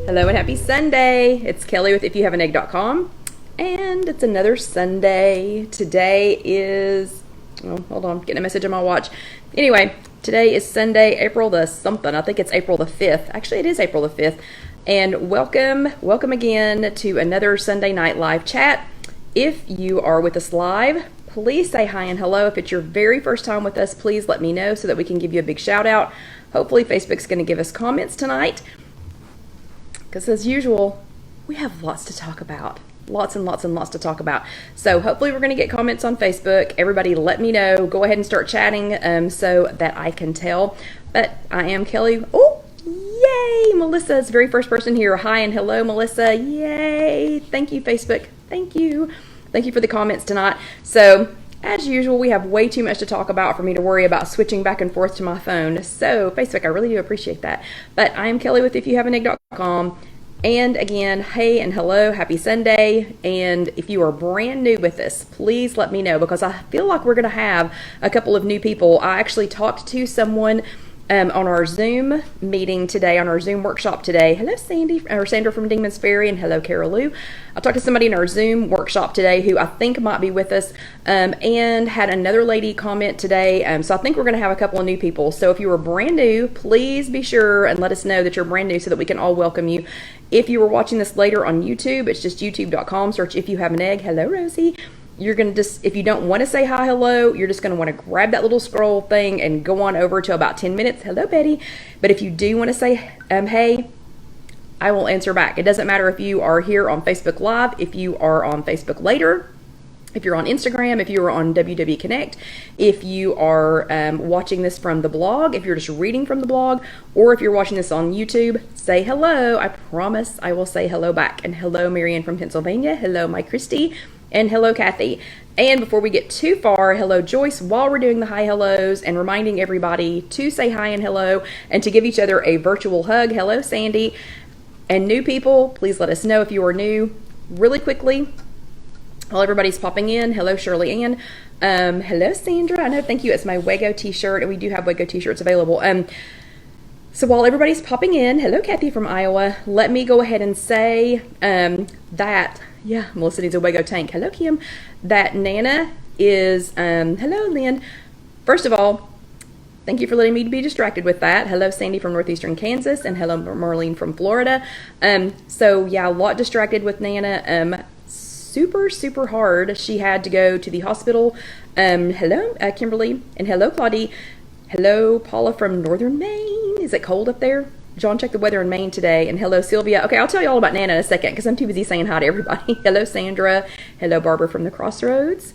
Hello and happy Sunday. It's Kelly with IfYouHaveAnEgg.com, and it's another Sunday. Today is, oh, hold on, getting a message on my watch. Anyway, today is Sunday, April the something. I think it's April the 5th. Actually, it is April the 5th. And welcome again to another Sunday night live chat. If you are with us live, please say hi and hello. If it's your very first time with us, please let me know so that we can give you a big shout out. Hopefully Facebook's going to give us comments tonight, because as usual, we have lots to talk about. Lots and lots to talk about. So hopefully we're going to get comments on Facebook. Everybody let me know. Go ahead and start chatting so that I can tell. But I am Kelly. Oh, yay! Melissa's very first person here. Hi and hello, Melissa. Yay! Thank you, Facebook. Thank you. Thank you for the comments tonight. So as usual, we have way too much to talk about for me to worry about switching back and forth to my phone. So Facebook, I really do appreciate that. But I am Kelly with IfYouHaveAnEgg.com. And again, hey and hello, happy Sunday. And if you are brand new with us, please let me know, because I feel like we're going to have a couple of new people. I actually talked to someone on our Zoom meeting today, on our Zoom workshop today. Hello, Sandra from Demon's Ferry, and hello, Carol Lou. I talked to somebody in our Zoom workshop today who I think might be with us, and had another lady comment today. So I think we're going to have a couple of new people. So if you are brand new, please be sure and let us know that you're brand new so that we can all welcome you. If you were watching this later on YouTube, it's just youtube.com, search If You Have an Egg. Hello, Rosie. You're going to just, if you don't want to say hi, hello, you're just going to want to grab that little scroll thing and go on over to about 10 minutes. Hello, Betty. But if you do want to say, hey, I will answer back. It doesn't matter if you are here on Facebook Live, if you are on Facebook later, if you're on Instagram, if you are on WW Connect, if you are watching this from the blog, if you're just reading from the blog, or if you're watching this on YouTube, say hello. I promise I will say hello back. And hello, Marianne from Pennsylvania. Hello, my Christy. And hello, Kathy. And before we get too far, hello, Joyce, while we're doing the hi hellos and reminding everybody to say hi and hello and to give each other a virtual hug. Hello, Sandy. And new people, please let us know if you are new. Really quickly, while everybody's popping in, hello, Shirley Ann. Hello, Sandra. I know, thank you. It's my Wago t-shirt, and we do have Wago t-shirts available. So while everybody's popping in, hello, Kathy from Iowa, let me go ahead and say that, yeah, Melissa needs a Wago tank. Hello, Kim. That Nana is, hello, Lynn. First of all, thank you for letting me be distracted with that. Hello, Sandy from Northeastern Kansas, and hello, Marlene from Florida. So yeah, a lot distracted with Nana. Super hard. She had to go to the hospital. Hello, Kimberly, and hello, Claudie. Hello, Paula from Northern Maine. Is it cold up there? John, check the weather in Maine today. And hello, Sylvia. Okay, I'll tell you all about Nana in a second because I'm too busy saying hi to everybody. Hello, Sandra. Hello, Barbara from the Crossroads.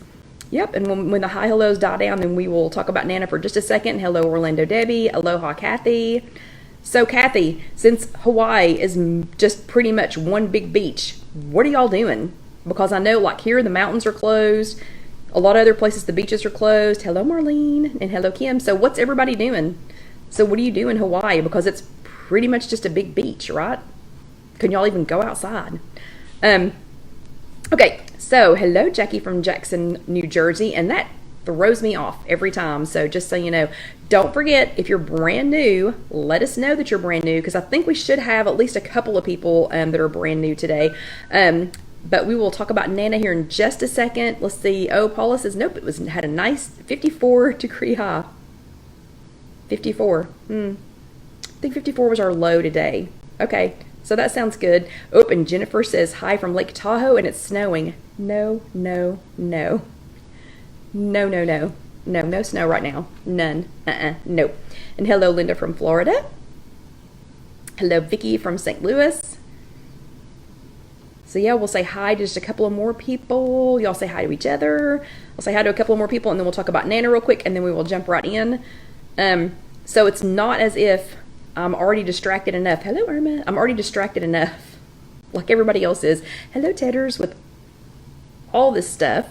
Yep, and when the hi hellos die down, then we will talk about Nana for just a second. Hello, Orlando Debbie. Aloha, Kathy. So, Kathy, since Hawaii is just pretty much one big beach, what are y'all doing? Because I know, like, here the mountains are closed. A lot of other places the beaches are closed. Hello, Marlene, and hello, Kim. So what's everybody doing? So what do you do in Hawaii? Because it's pretty much just a big beach, right? Can y'all even go outside? Okay, so hello, Jackie from Jackson, New Jersey, and that throws me off every time. So just so you know, don't forget, if you're brand new, let us know that you're brand new, because I think we should have at least a couple of people that are brand new today. But we will talk about Nana here in just a second. Let's see. Oh, Paula says, nope, had a nice 54-degree high. 54. I think 54 was our low today. Okay, so that sounds good. Oh, and Jennifer says, hi from Lake Tahoe, and it's snowing. No. No snow right now. None. Nope. And hello, Linda from Florida. Hello, Vicky from St. Louis. So yeah, we'll say hi to just a couple of more people. Y'all say hi to each other. I'll say hi to a couple of more people, and then we'll talk about Nana real quick, and then we will jump right in. So it's not as if I'm already distracted enough. Hello, Irma. I'm already distracted enough, like everybody else is. Hello, Tedders, with all this stuff.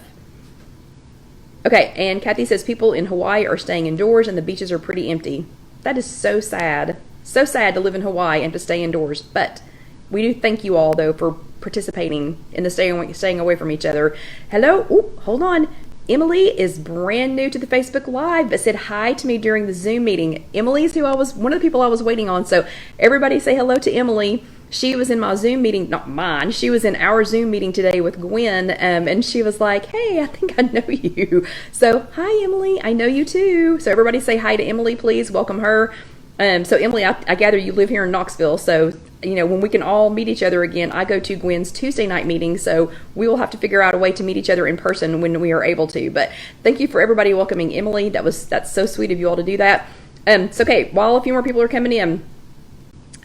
Okay, and Kathy says people in Hawaii are staying indoors, and the beaches are pretty empty. That is so sad. So sad to live in Hawaii and to stay indoors, but we do thank you all, though, for participating in the staying away from each other. Hello. Ooh, hold on. Emily is brand new to the Facebook Live, but said hi to me during the Zoom meeting. Emily's one of the people I was waiting on. So everybody say hello to Emily. she was in my Zoom meeting, not mine, she was in our Zoom meeting today with Gwen, and she was like, hey, I think I know you. So, hi, Emily, I know you too. So everybody say hi to Emily, please. Welcome her. So Emily, I gather you live here in Knoxville, so when we can all meet each other again, I go to Gwen's Tuesday night meeting, so we will have to figure out a way to meet each other in person when we are able to. But thank you for everybody welcoming Emily. That's so sweet of you all to do that. So okay, while a few more people are coming in,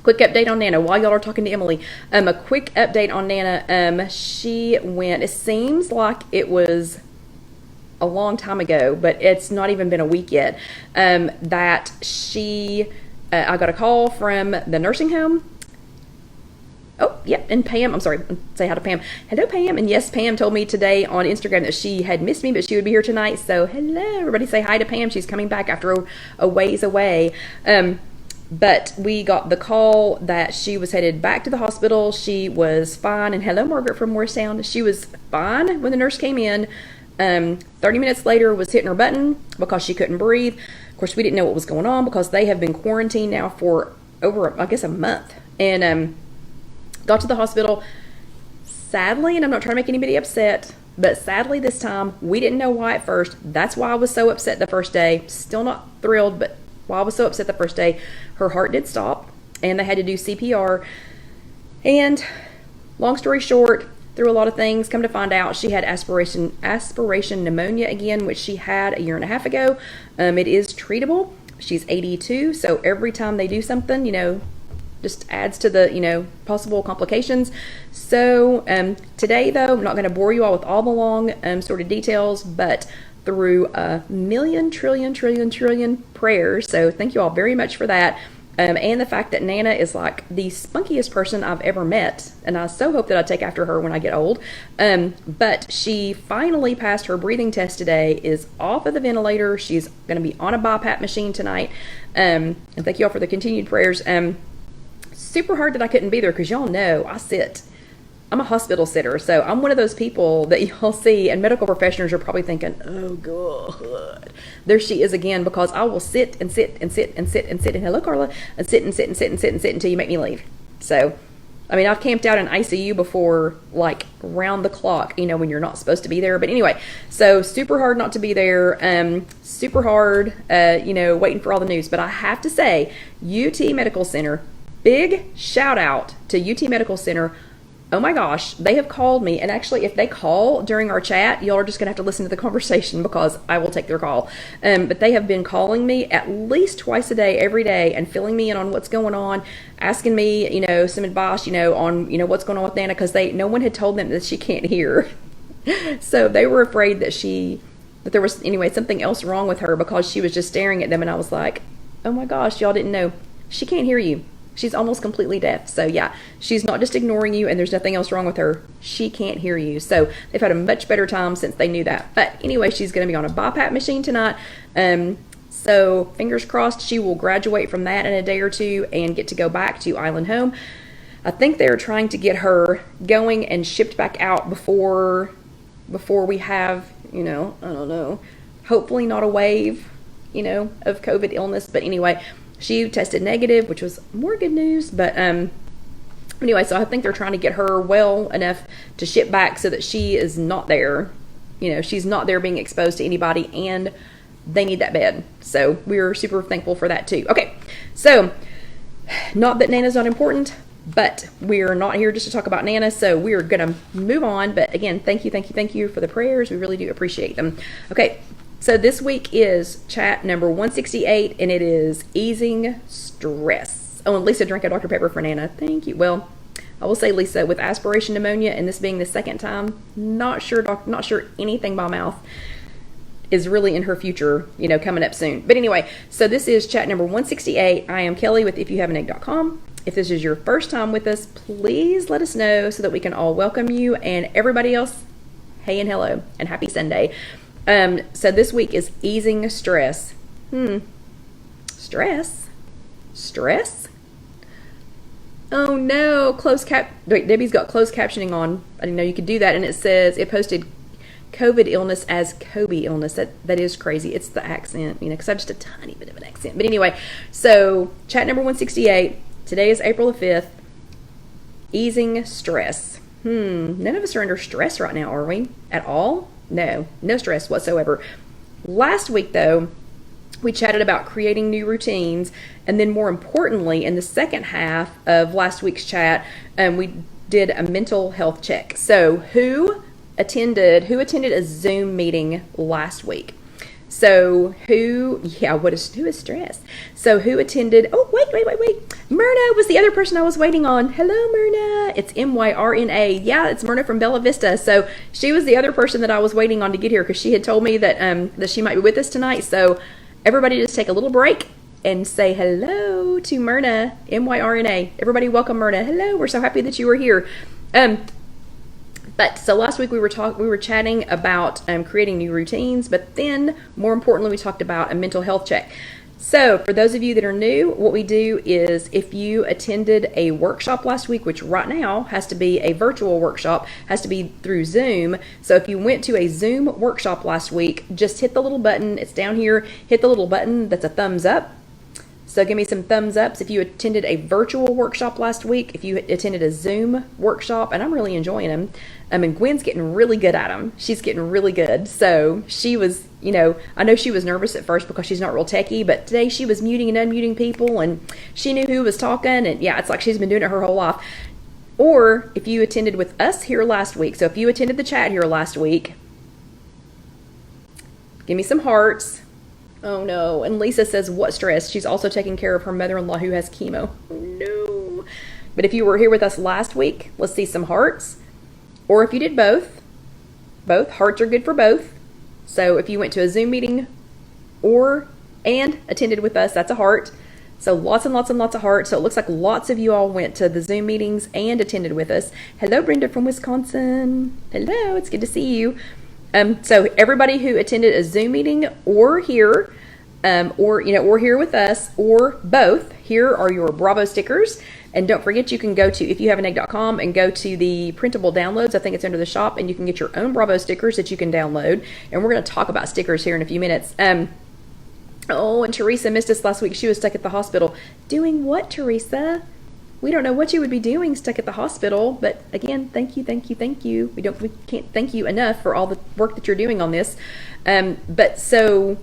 quick update on Nana while y'all are talking to Emily. A quick update on Nana. She went, it seems like it was a long time ago, but it's not even been a week yet, that I got a call from the nursing home. Oh, yep, and Pam, I'm sorry, say hi to Pam. Hello, Pam. And yes, Pam told me today on Instagram that she had missed me, but she would be here tonight. So hello, everybody say hi to Pam. She's coming back after a ways away. But we got the call that she was headed back to the hospital. She was fine. And hello, Margaret from Morristown. She was fine when the nurse came in. 30 minutes later was hitting her button because she couldn't breathe. Of course, we didn't know what was going on because they have been quarantined now for over, I guess, a month. And got to the hospital. Sadly, and I'm not trying to make anybody upset, but sadly this time, we didn't know why at first. That's why I was so upset the first day. Still not thrilled, but why I was so upset the first day, her heart did stop, and they had to do CPR. And long story short, through a lot of things, come to find out she had aspiration pneumonia again, which she had a year and a half ago. It is treatable. She's 82, so every time they do something, just adds to the, possible complications. So today, though, I'm not going to bore you all with all the long sort of details, but through a million, trillion prayers. So thank you all very much for that. And the fact that Nana is like the spunkiest person I've ever met. And I so hope that I take after her when I get old. But she finally passed her breathing test today, is off of the ventilator. She's going to be on a BiPAP machine tonight. And thank you all for the continued prayers. Super hard that I couldn't be there because y'all know I'm a hospital sitter, so I'm one of those people that y'all see, and medical professionals are probably thinking, oh God, there she is again, because I will sit and sit and sit and sit and sit, and hello Carla, and sit and sit and sit and sit and sit until you make me leave. So, I mean, I've camped out in ICU before, like round the clock, when you're not supposed to be there. But anyway, so super hard not to be there, super hard, waiting for all the news. But I have to say, UT Medical Center, big shout out to UT Medical Center. Oh my gosh, they have called me, and actually if they call during our chat, y'all are just gonna have to listen to the conversation because I will take their call. But they have been calling me at least twice a day, every day, and filling me in on what's going on, asking me, some advice, on, what's going on with Nana, because no one had told them that she can't hear. So they were afraid that there was, something else wrong with her because she was just staring at them, and I was like, oh my gosh, y'all didn't know. She can't hear you. She's almost completely deaf. So yeah, she's not just ignoring you and there's nothing else wrong with her. She can't hear you. So they've had a much better time since they knew that. But anyway, she's going to be on a BiPAP machine tonight. So fingers crossed she will graduate from that in a day or two and get to go back to Island Home. I think they're trying to get her going and shipped back out before we have, I don't know, hopefully not a wave, of COVID illness. But anyway, she tested negative, which was more good news. But anyway, so I think they're trying to get her well enough to ship back so that she is not there. She's not there being exposed to anybody, and they need that bed. So we're super thankful for that too. Okay, so not that Nana's not important, but we're not here just to talk about Nana, so we're going to move on. But again, thank you for the prayers. We really do appreciate them. Okay. So this week is chat number 168, and it is easing stress. Oh, and Lisa drank a Dr. Pepper for Nana. Thank you. Well, I will say, Lisa, with aspiration pneumonia and this being the second time, not sure anything by mouth is really in her future, coming up soon. But anyway, so this is chat number 168. I am Kelly with IfYouHaveAnEgg.com. If this is your first time with us, please let us know so that we can all welcome you, and everybody else, hey and hello, and happy Sunday. So this week is easing stress. Stress? Oh no, wait, Debbie's got closed captioning on. I didn't know you could do that. And it posted COVID illness as Kobe illness. That is crazy. It's the accent, because I have just a tiny bit of an accent. But anyway, so chat number 168. Today is April the 5th. Easing stress. None of us are under stress right now, are we? At all? No stress whatsoever. Last week, though, we chatted about creating new routines, and then more importantly, in the second half of last week's chat, we did a mental health check. So who attended a Zoom meeting last week? So who is stress? So who attended, wait. Myrna was the other person I was waiting on. Hello, Myrna. It's Myrna. Yeah, it's Myrna from Bella Vista. So she was the other person that I was waiting on to get here because she had told me that, that she might be with us tonight. So everybody just take a little break and say hello to Myrna, Myrna. Everybody welcome Myrna. Hello, we're so happy that you were here. But so last week we were chatting about creating new routines, but then more importantly we talked about a mental health check. So for those of you that are new, what we do is if you attended a workshop last week, which right now has to be a virtual workshop, has to be through Zoom. So if you went to a Zoom workshop last week, just hit the little button. It's down here. Hit the little button that's a thumbs up. So give me some thumbs ups if you attended a virtual workshop last week, if you attended a Zoom workshop, and I'm really enjoying them. And Gwen's getting really good at them. She's getting really good. So she was, I know she was nervous at first because she's not real techie, but today she was muting and unmuting people, and she knew who was talking, and yeah, it's like she's been doing it her whole life. Or if you attended with us here last week, so if you attended the chat here last week, give me some hearts. Oh no. And Lisa says, what stress? She's also taking care of her mother-in-law who has chemo. Oh no. But if you were here with us last week, let's see some hearts. Or if you did both hearts are good for both. So if you went to a Zoom meeting and attended with us, that's a heart. So lots and lots and lots of hearts. So it looks like lots of you all went to the Zoom meetings and attended with us. Hello, Brenda from Wisconsin. Hello, it's good to see you. So everybody who attended a Zoom meeting or here, or here with us, or both, here are your Bravo stickers. And don't forget, you can go to IfYouHaveAnEgg.com and go to the printable downloads. I think it's under the shop, and you can get your own Bravo stickers that you can download. And we're going to talk about stickers here in a few minutes. And Teresa missed us last week. She was stuck at the hospital. Doing what, Teresa? We don't know what you would be doing stuck at the hospital, but again, thank you. We can't thank you enough for all the work that you're doing on this. But so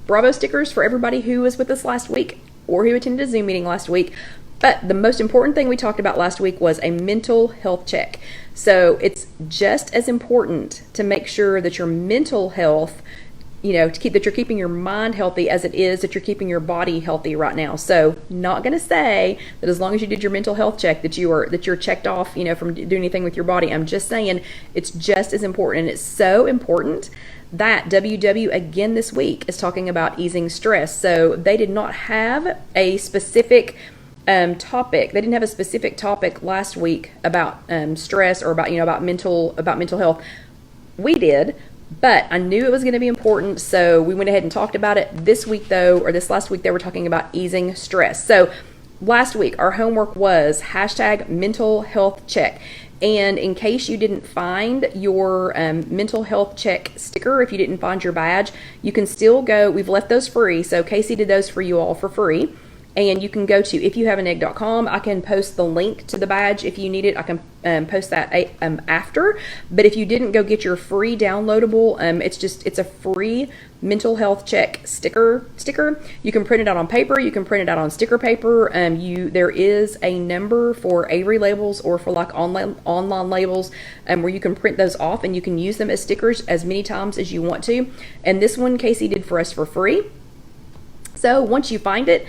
Bravo stickers for everybody who was with us last week or who attended a Zoom meeting last week. But the most important thing we talked about last week was a mental health check. So it's just as important to make sure that your mental health, that you're keeping your mind healthy as it is that you're keeping your body healthy right now. So not going to say that as long as you did your mental health check that you're checked off, from doing anything with your body. I'm just saying it's just as important. And it's so important that WW again this week is talking about easing stress. So they did not have a specific topic. They didn't have a specific topic last week about stress or about mental health. We did. But I knew it was going to be important, so we went ahead and talked about it. This last week, they were talking about easing stress. So last week, our homework was #mental health check. And in case you didn't find your mental health check sticker, if you didn't find your badge, you can still go. We've left those free, so Casey did those for you all for free. And you can go to IfYouHaveAnEgg.com. I can post the link to the badge if you need it. I can post that after. But if you didn't go get your free downloadable, it's a free mental health check sticker. You can print it out on paper. You can print it out on sticker paper. There is a number for Avery labels or for like online labels where you can print those off and you can use them as stickers as many times as you want to. And this one Casey did for us for free. So once you find it,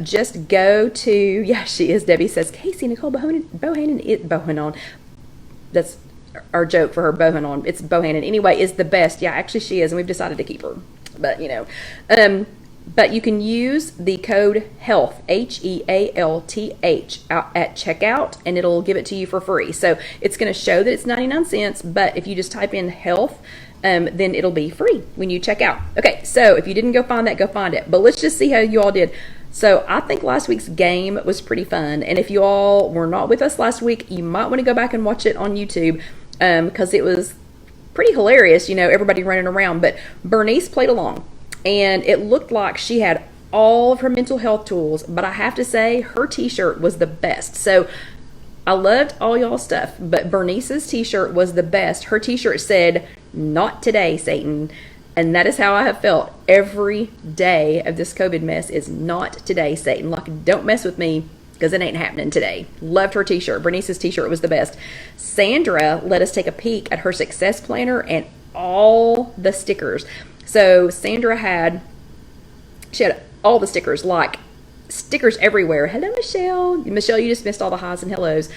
just go to, she is, Debbie says, Casey Nicole Bohannon, that's our joke for her, Bohannon. It's Bohannon. Anyway, is the best. Yeah, actually she is, and we've decided to keep her. But, but you can use the code HEALTH, HEALTH, out at checkout, and it'll give it to you for free. So it's going to show that it's 99 cents, but if you just type in HEALTH, then it'll be free when you check out. Okay, so if you didn't go find that, go find it. But let's just see how you all did. So I think last week's game was pretty fun. And if you all were not with us last week, you might want to go back and watch it on YouTube because it was pretty hilarious, everybody running around. But Bernice played along, and it looked like she had all of her mental health tools. But I have to say, her t-shirt was the best. So I loved all y'all stuff, but Bernice's t-shirt was the best. Her t-shirt said, "Not today, Satan." And that is how I have felt every day of this COVID mess is not today, Satan. Like, don't mess with me because it ain't happening today. Loved her t-shirt. Bernice's t-shirt was the best. Sandra let us take a peek at her success planner and all the stickers. So Sandra she had all the stickers, like stickers everywhere. Hello, Michelle. Michelle, you just missed all the highs and hellos.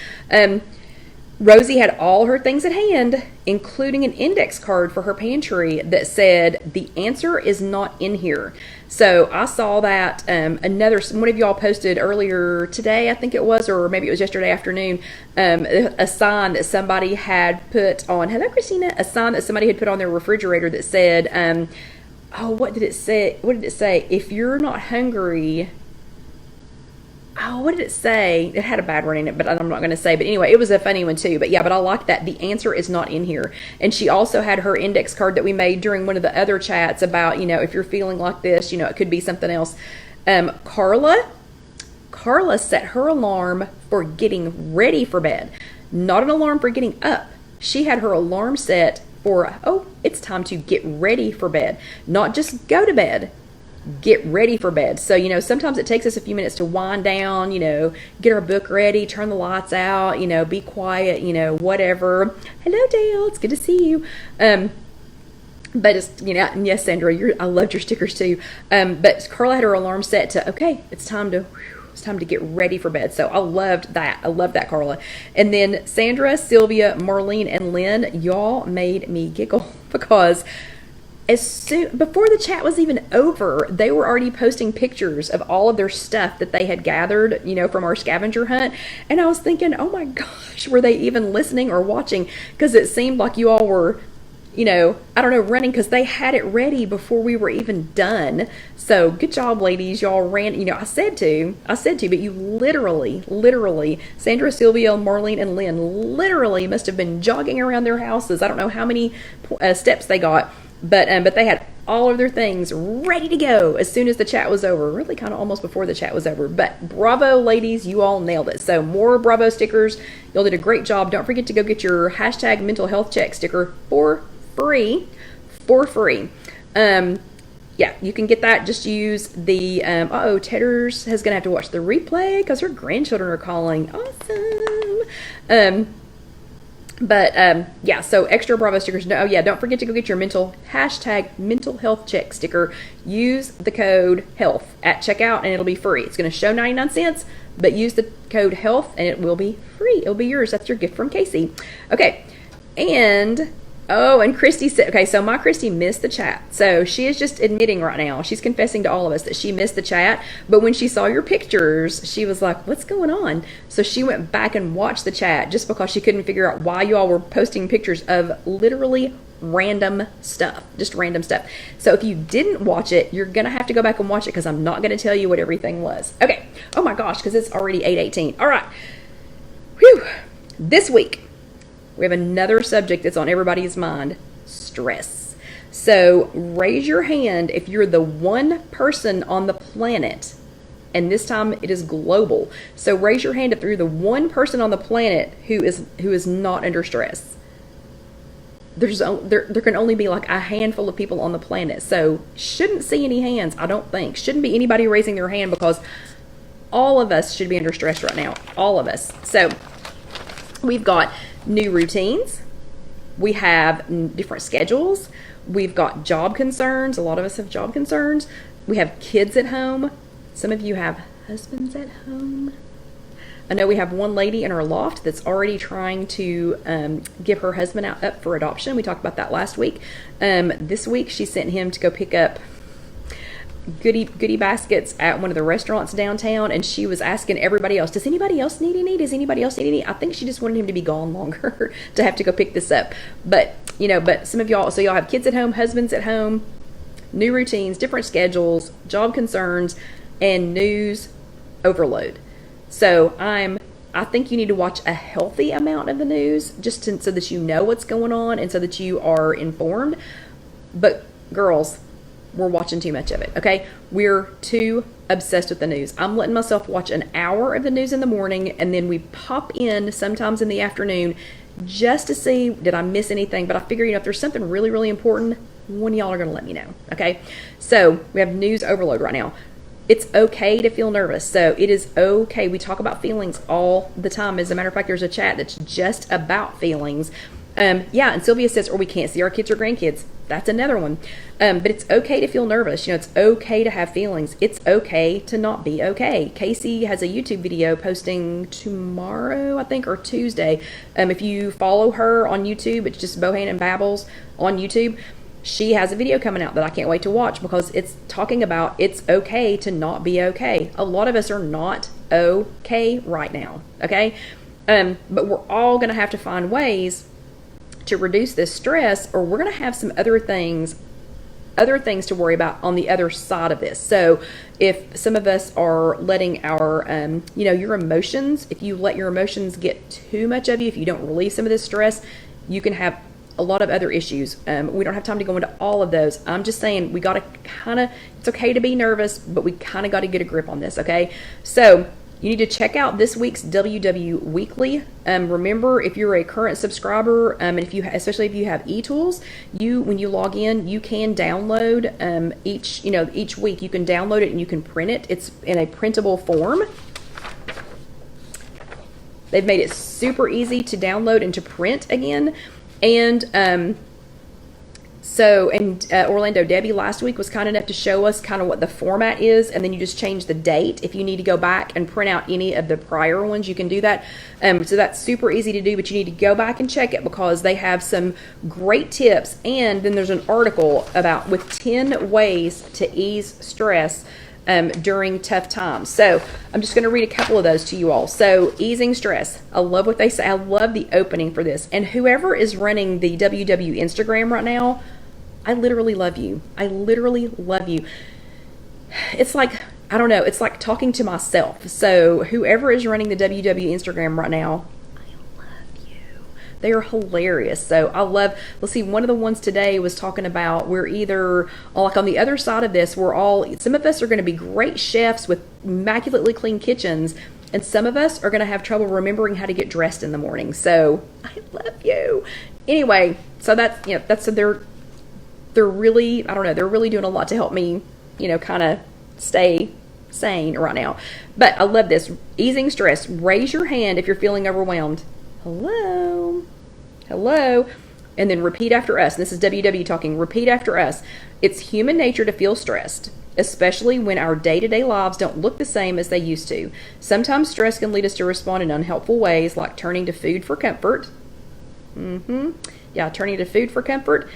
Rosie had all her things at hand, including an index card for her pantry that said, "The answer is not in here." So I saw that one of y'all posted earlier today, I think it was, or maybe it was yesterday afternoon, a sign that somebody had put on, hello, Christina, a sign that somebody had put on their refrigerator that said, what did it say? What did it say? If you're not hungry... Oh, what did it say? It had a bad word in it, but I'm not going to say. But anyway, it was a funny one too. But yeah, but I like that. The answer is not in here. And she also had her index card that we made during one of the other chats about, if you're feeling like this, it could be something else. Carla set her alarm for getting ready for bed, not an alarm for getting up. She had her alarm set for, it's time to get ready for bed, not just go to bed. Get ready for bed. So, sometimes it takes us a few minutes to wind down, get our book ready, turn the lights out, be quiet, whatever. Hello, Dale. It's good to see you. But it's, and yes, Sandra, I loved your stickers too. But Carla had her alarm set to, okay, it's time to get ready for bed. So I loved that. I love that, Carla. And then Sandra, Sylvia, Marlene, and Lynn, y'all made me giggle because before the chat was even over, they were already posting pictures of all of their stuff that they had gathered, from our scavenger hunt. And I was thinking, oh my gosh, were they even listening or watching? Because it seemed like you all were, running because they had it ready before we were even done. So good job, ladies. Y'all ran, I said to, but you literally, Sandra, Sylvia, Marlene, and Lynn literally must have been jogging around their houses. I don't know how many steps they got. But they had all of their things ready to go as soon as the chat was over. Really kind of almost before the chat was over. But bravo, ladies, you all nailed it. So more bravo stickers. Y'all did a great job. Don't forget to go get your hashtag mental health check sticker for free. Yeah, you can get that. Just use the, Tedder's is going to have to watch the replay because her grandchildren are calling. Awesome. Yeah, so extra bravo stickers. No, don't forget to go get your hashtag mental health check sticker. Use the code HEALTH at checkout and it'll be free. It's going to show 99 cents, but use the code HEALTH and it will be free. It'll be yours. That's your gift from Casey. Okay, and Christy said, okay, so my Christy missed the chat. So she is just admitting right now, she's confessing to all of us that she missed the chat. But when she saw your pictures, she was like, what's going on? So she went back and watched the chat just because she couldn't figure out why you all were posting pictures of literally random stuff, just random stuff. So if you didn't watch it, you're going to have to go back and watch it because I'm not going to tell you what everything was. Okay. Oh my gosh, because it's already 8:18. All right. Whew. This week, we have another subject that's on everybody's mind, stress. So raise your hand if you're the one person on the planet, and this time it is global. So raise your hand if you're the one person on the planet who is not under stress. There can only be like a handful of people on the planet. So shouldn't see any hands, I don't think. Shouldn't be anybody raising their hand because all of us should be under stress right now. All of us. So we've got new routines, we have different schedules, we've got job concerns. A lot of us have job concerns. We have kids at home. Some of you have husbands at home. I know we have one lady in our loft that's already trying to give her husband up for adoption. We talked about that last week. This week she sent him to go pick up goodie baskets at one of the restaurants downtown, and she was asking everybody else, does anybody else need any? Does anybody else need any? I think she just wanted him to be gone longer to have to go pick this up. But some of y'all, so y'all have kids at home, husbands at home, new routines, different schedules, job concerns, and news overload. So I think you need to watch a healthy amount of the news just so that you know what's going on and so that you are informed. But girls, we're watching too much of it, okay? We're too obsessed with the news. I'm letting myself watch an hour of the news in the morning, and then we pop in sometimes in the afternoon just to see, did I miss anything? But I figure, if there's something really, really important, one of y'all are going to let me know, okay? So we have news overload right now. It's okay to feel nervous. So it is okay. We talk about feelings all the time. As a matter of fact, there's a chat that's just about feelings. Yeah, and Sylvia says, or we can't see our kids or grandkids. That's another one. But it's okay to feel nervous. It's okay to have feelings. It's okay to not be okay. Casey has a YouTube video posting tomorrow, I think, or Tuesday. If you follow her on YouTube, it's just Bohan and Babbles on YouTube. She has a video coming out that I can't wait to watch, because it's talking about it's okay to not be okay. A lot of us are not okay right now, okay? But we're all going to have to find ways to reduce this stress, or we're going to have some other things to worry about on the other side of this. So if some of us are letting our, your emotions, if you let your emotions get too much of you, if you don't release some of this stress, you can have a lot of other issues. We don't have time to go into all of those. I'm just saying we got to it's okay to be nervous, but we kind of got to get a grip on this, okay? So you need to check out this week's WW Weekly. Remember, if you're a current subscriber, and especially if you have eTools, when you log in, you can download each week. You can download it and you can print it. It's in a printable form. They've made it super easy to download and to print again. And Orlando, Debbie last week was kind enough to show us kind of what the format is, and then you just change the date. If you need to go back and print out any of the prior ones, you can do that. So that's super easy to do, but you need to go back and check it, because they have some great tips. And then there's an article with 10 ways to ease stress during tough times. So I'm just going to read a couple of those to you all. So easing stress. I love what they say. I love the opening for this. And whoever is running the WW Instagram right now, I literally love you. I literally love you. It's like, I don't know, it's like talking to myself. So whoever is running the WW Instagram right now, they are hilarious. So let's see, one of the ones today was talking about, we're either, like on the other side of this, some of us are going to be great chefs with immaculately clean kitchens, and some of us are going to have trouble remembering how to get dressed in the morning. So I love you. Anyway, so they're really, I don't know, they're really doing a lot to help me, kind of stay sane right now. But I love this. Easing stress. Raise your hand if you're feeling overwhelmed. Hello. And then repeat after us. And this is WW talking. Repeat after us. It's human nature to feel stressed, especially when our day-to-day lives don't look the same as they used to. Sometimes stress can lead us to respond in unhelpful ways, like turning to food for comfort. Turning to food for comfort,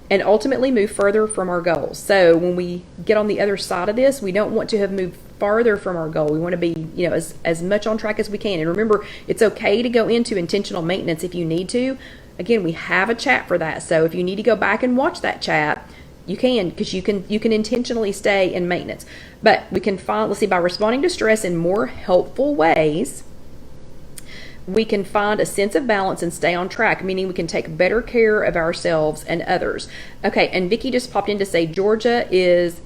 and ultimately move further from our goals. So when we get on the other side of this, we don't want to have moved farther from our goal. We want to be, as much on track as we can. And remember, it's okay to go into intentional maintenance if you need to. Again, we have a chat for that. So if you need to go back and watch that chat, you can, because you can intentionally stay in maintenance. But we can by responding to stress in more helpful ways, we can find a sense of balance and stay on track, meaning we can take better care of ourselves and others. Okay, and Vicki just popped in to say Georgia is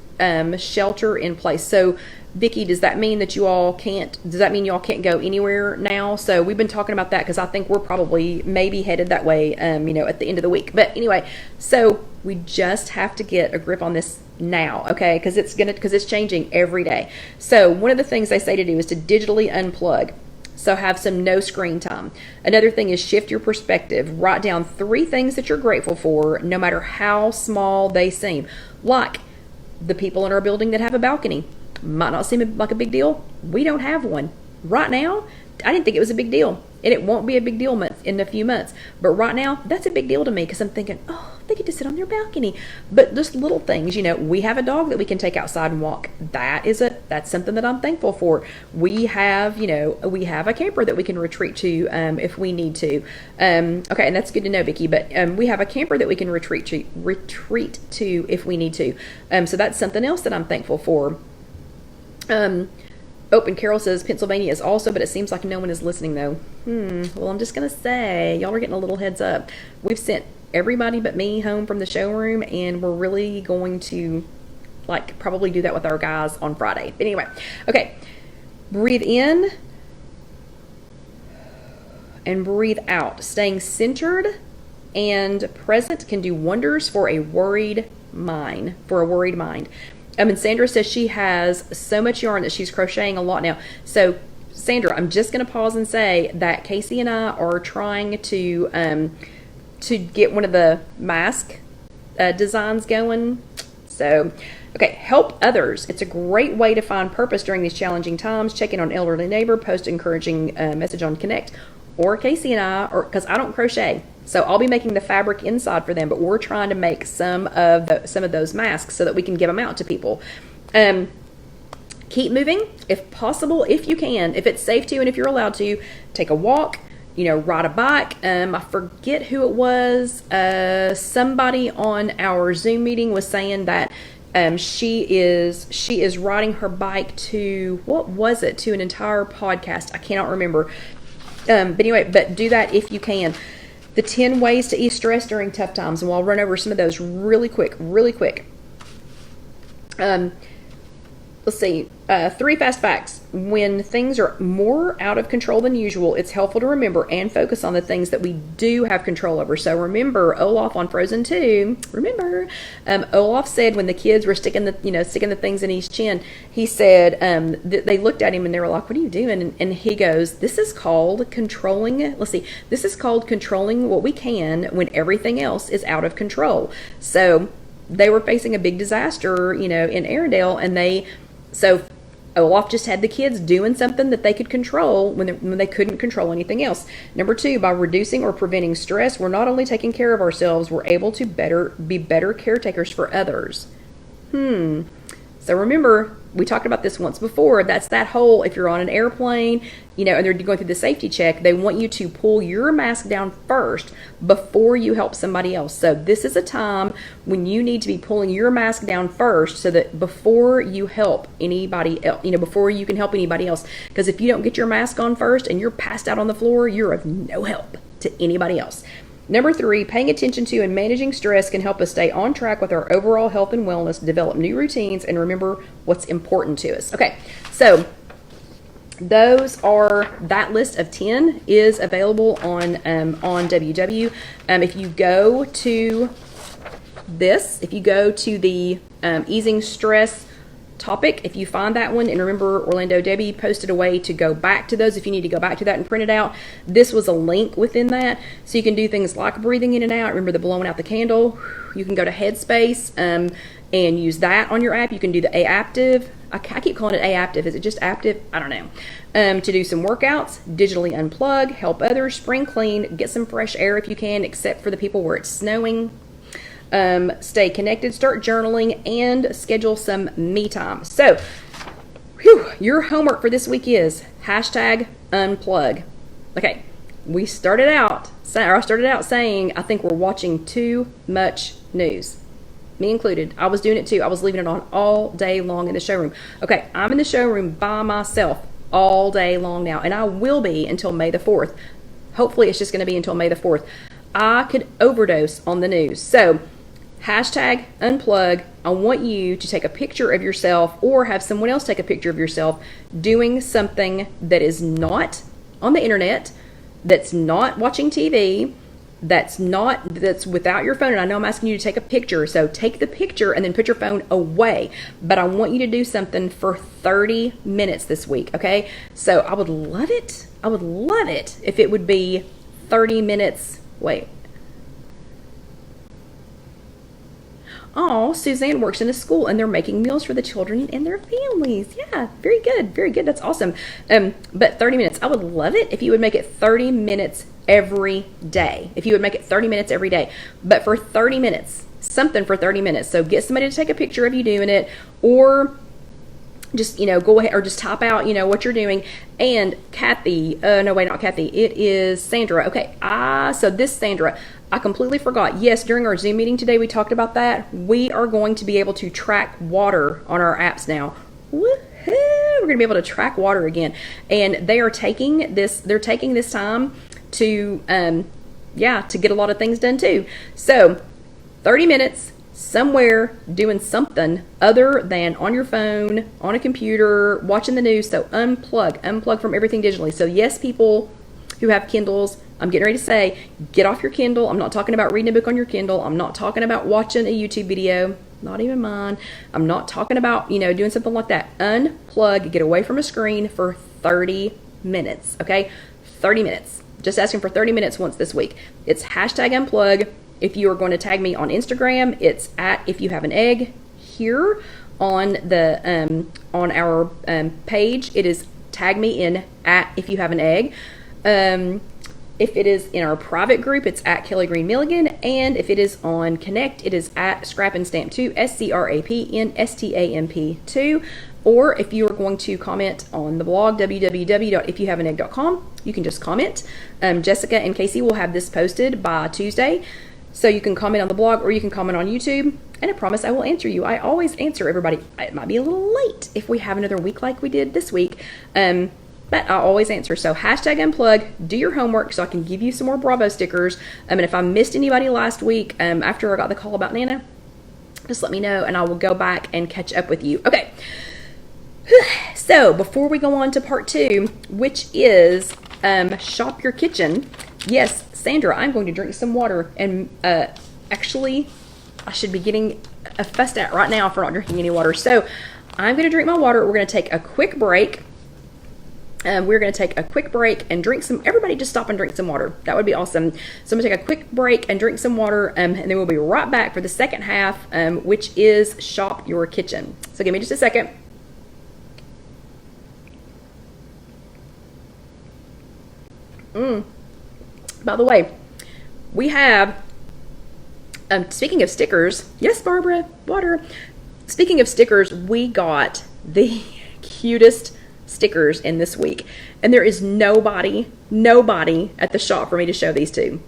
shelter in place. So Vicki, does that mean y'all can't go anywhere now? So we've been talking about that, because I think we're probably maybe headed that way, at the end of the week. But anyway, so we just have to get a grip on this now, okay? Because it's changing every day. So one of the things they say to do is to digitally unplug. So have some no screen time. Another thing is shift your perspective. Write down 3 things that you're grateful for, no matter how small they seem. Like the people in our building that have a balcony. Might not seem like a big deal. We don't have one. Right now, I didn't think it was a big deal. And it won't be a big deal in a few months. But right now, that's a big deal to me, because I'm thinking, oh, they get to sit on their balcony. But just little things, we have a dog that we can take outside and walk. That's something that I'm thankful for. We have a camper that we can retreat to if we need to. Okay, and that's good to know, Vicki. But we have a camper that we can retreat to if we need to. So that's something else that I'm thankful for. And Carol says Pennsylvania is also, but it seems like no one is listening though. Well, I'm just going to say, y'all are getting a little heads up. We've sent everybody but me home from the showroom, and we're really going to like probably do that with our guys on Friday. But anyway, okay, breathe in and breathe out. Staying centered and present can do wonders for a worried mind. And Sandra says she has so much yarn that she's crocheting a lot now. So Sandra, I'm just going to pause and say that Casey and I are trying to get one of the mask designs going. So, okay, help others. It's a great way to find purpose during these challenging times. Check in on elderly neighbor, post encouraging message on Connect, or Casey and I, or because I don't crochet, so I'll be making the fabric inside for them. But we're trying to make some of those masks so that we can give them out to people. Keep moving if possible, if you can, if it's safe to, and if you're allowed to. Take a walk. Ride a bike. I forget who it was. Somebody on our Zoom meeting was saying that she is riding her bike to, what was it? To an entire podcast. I cannot remember. But anyway, but do that if you can. The 10 ways to ease stress during tough times, and we'll run over some of those really quick. Let's see. 3 fast facts. When things are more out of control than usual, it's helpful to remember and focus on the things that we do have control over. So remember, Olaf on Frozen 2, Olaf said when the kids were sticking the things in his chin, he said, they looked at him and they were like, what are you doing? And he goes, this is called controlling what we can when everything else is out of control. So they were facing a big disaster, in Arendelle, and so Olaf just had the kids doing something that they could control when they couldn't control anything else. Number 2, by reducing or preventing stress, we're not only taking care of ourselves, we're able to be better caretakers for others. So remember, we talked about this once before. That's that whole, if you're on an airplane, and they're going through the safety check, they want you to pull your mask down first before you help somebody else. So this is a time when you need to be pulling your mask down first so that before you help anybody else, before you can help anybody else. Because if you don't get your mask on first and you're passed out on the floor, you're of no help to anybody else. Number 3, paying attention to and managing stress can help us stay on track with our overall health and wellness, develop new routines, and remember what's important to us. Okay, so that list of 10 is available on WW. If you go to the easing stress topic, if you find that one, and remember Orlando Debbie posted a way to go back to those if you need to go back to that and print it out. This was a link within that, so you can do things like breathing in and out. Remember the blowing out the candle. You can go to Headspace and use that on your app. You can do the Aaptiv. I keep calling it Aaptiv. Is it just Aptiv? I don't know. To do some workouts, digitally unplug, help others, spring clean, get some fresh air if you can, except for the people where it's snowing. Stay connected, start journaling, and schedule some me time. So, your homework for this week is #unplug. Okay, I started out saying I think we're watching too much news. Me included. I was doing it too. I was leaving it on all day long in the showroom. Okay, I'm in the showroom by myself all day long now, and I will be until May the 4th. Hopefully it's just going to be until May the 4th. I could overdose on the news. So, #unplug. I want you to take a picture of yourself or have someone else take a picture of yourself doing something that is not on the internet, that's not watching TV, that's without your phone. And I know I'm asking you to take a picture, so take the picture and then put your phone away. But I want you to do something for 30 minutes this week, okay? So I would love it if it would be 30 minutes. Wait. Oh, Suzanne works in a school and they're making meals for the children and their families. Yeah, very good. That's awesome. But 30 minutes. I would love it if you would make it 30 minutes every day. But for 30 minutes, something for 30 minutes. So get somebody to take a picture of you doing it, or just, go ahead or just type out, what you're doing. And Kathy, no, wait, not Kathy. It is Sandra. Okay. So this Sandra, I completely forgot. Yes, during our Zoom meeting today, we talked about that. We are going to be able to track water on our apps now. Woohoo! We're going to be able to track water again. And they're taking this time to get a lot of things done too. So 30 minutes somewhere doing something other than on your phone, on a computer, watching the news. So unplug from everything digitally. So yes, people who have Kindles, I'm getting ready to say, get off your Kindle. I'm not talking about reading a book on your Kindle. I'm not talking about watching a YouTube video, not even mine. I'm not talking about, doing something like that. Unplug, get away from a screen for 30 minutes, okay? 30 minutes. Just asking for 30 minutes once this week. It's #unplug. If you are going to tag me on Instagram, it's at IfYouHaveAnEgg. Here on the on our page, it is tag me in at IfYouHaveAnEgg. If it is in our private group, it's at Kelly Green Milligan, and if it is on Connect, it is at ScrapandStamp2, ScrapnStamp2. Or if you are going to comment on the blog, www.ifyouhaveanegg.com, you can just comment. Jessica and Casey will have this posted by Tuesday, so you can comment on the blog or you can comment on YouTube, and I promise I will answer you. I always answer everybody. It might be a little late if we have another week like we did this week, but I always answer. So #unplug, do your homework so I can give you some more Bravo stickers. And if I missed anybody last week after I got the call about Nana, just let me know and I will go back and catch up with you. Okay. So before we go on to part 2, which is shop your kitchen. Yes, Sandra, I'm going to drink some water. And actually, I should be getting fussed at right now for not drinking any water. So I'm going to drink my water. We're going to take a quick break. We're going to take a quick break and drink some. Everybody just stop and drink some water. That would be awesome. So I'm going to take a quick break and drink some water, and then we'll be right back for the second half, which is shop your kitchen. So give me just a second. By the way, we have, speaking of stickers, yes, Barbara, water. Speaking of stickers, we got the cutest stickers in this week, and there is nobody at the shop for me to show these to.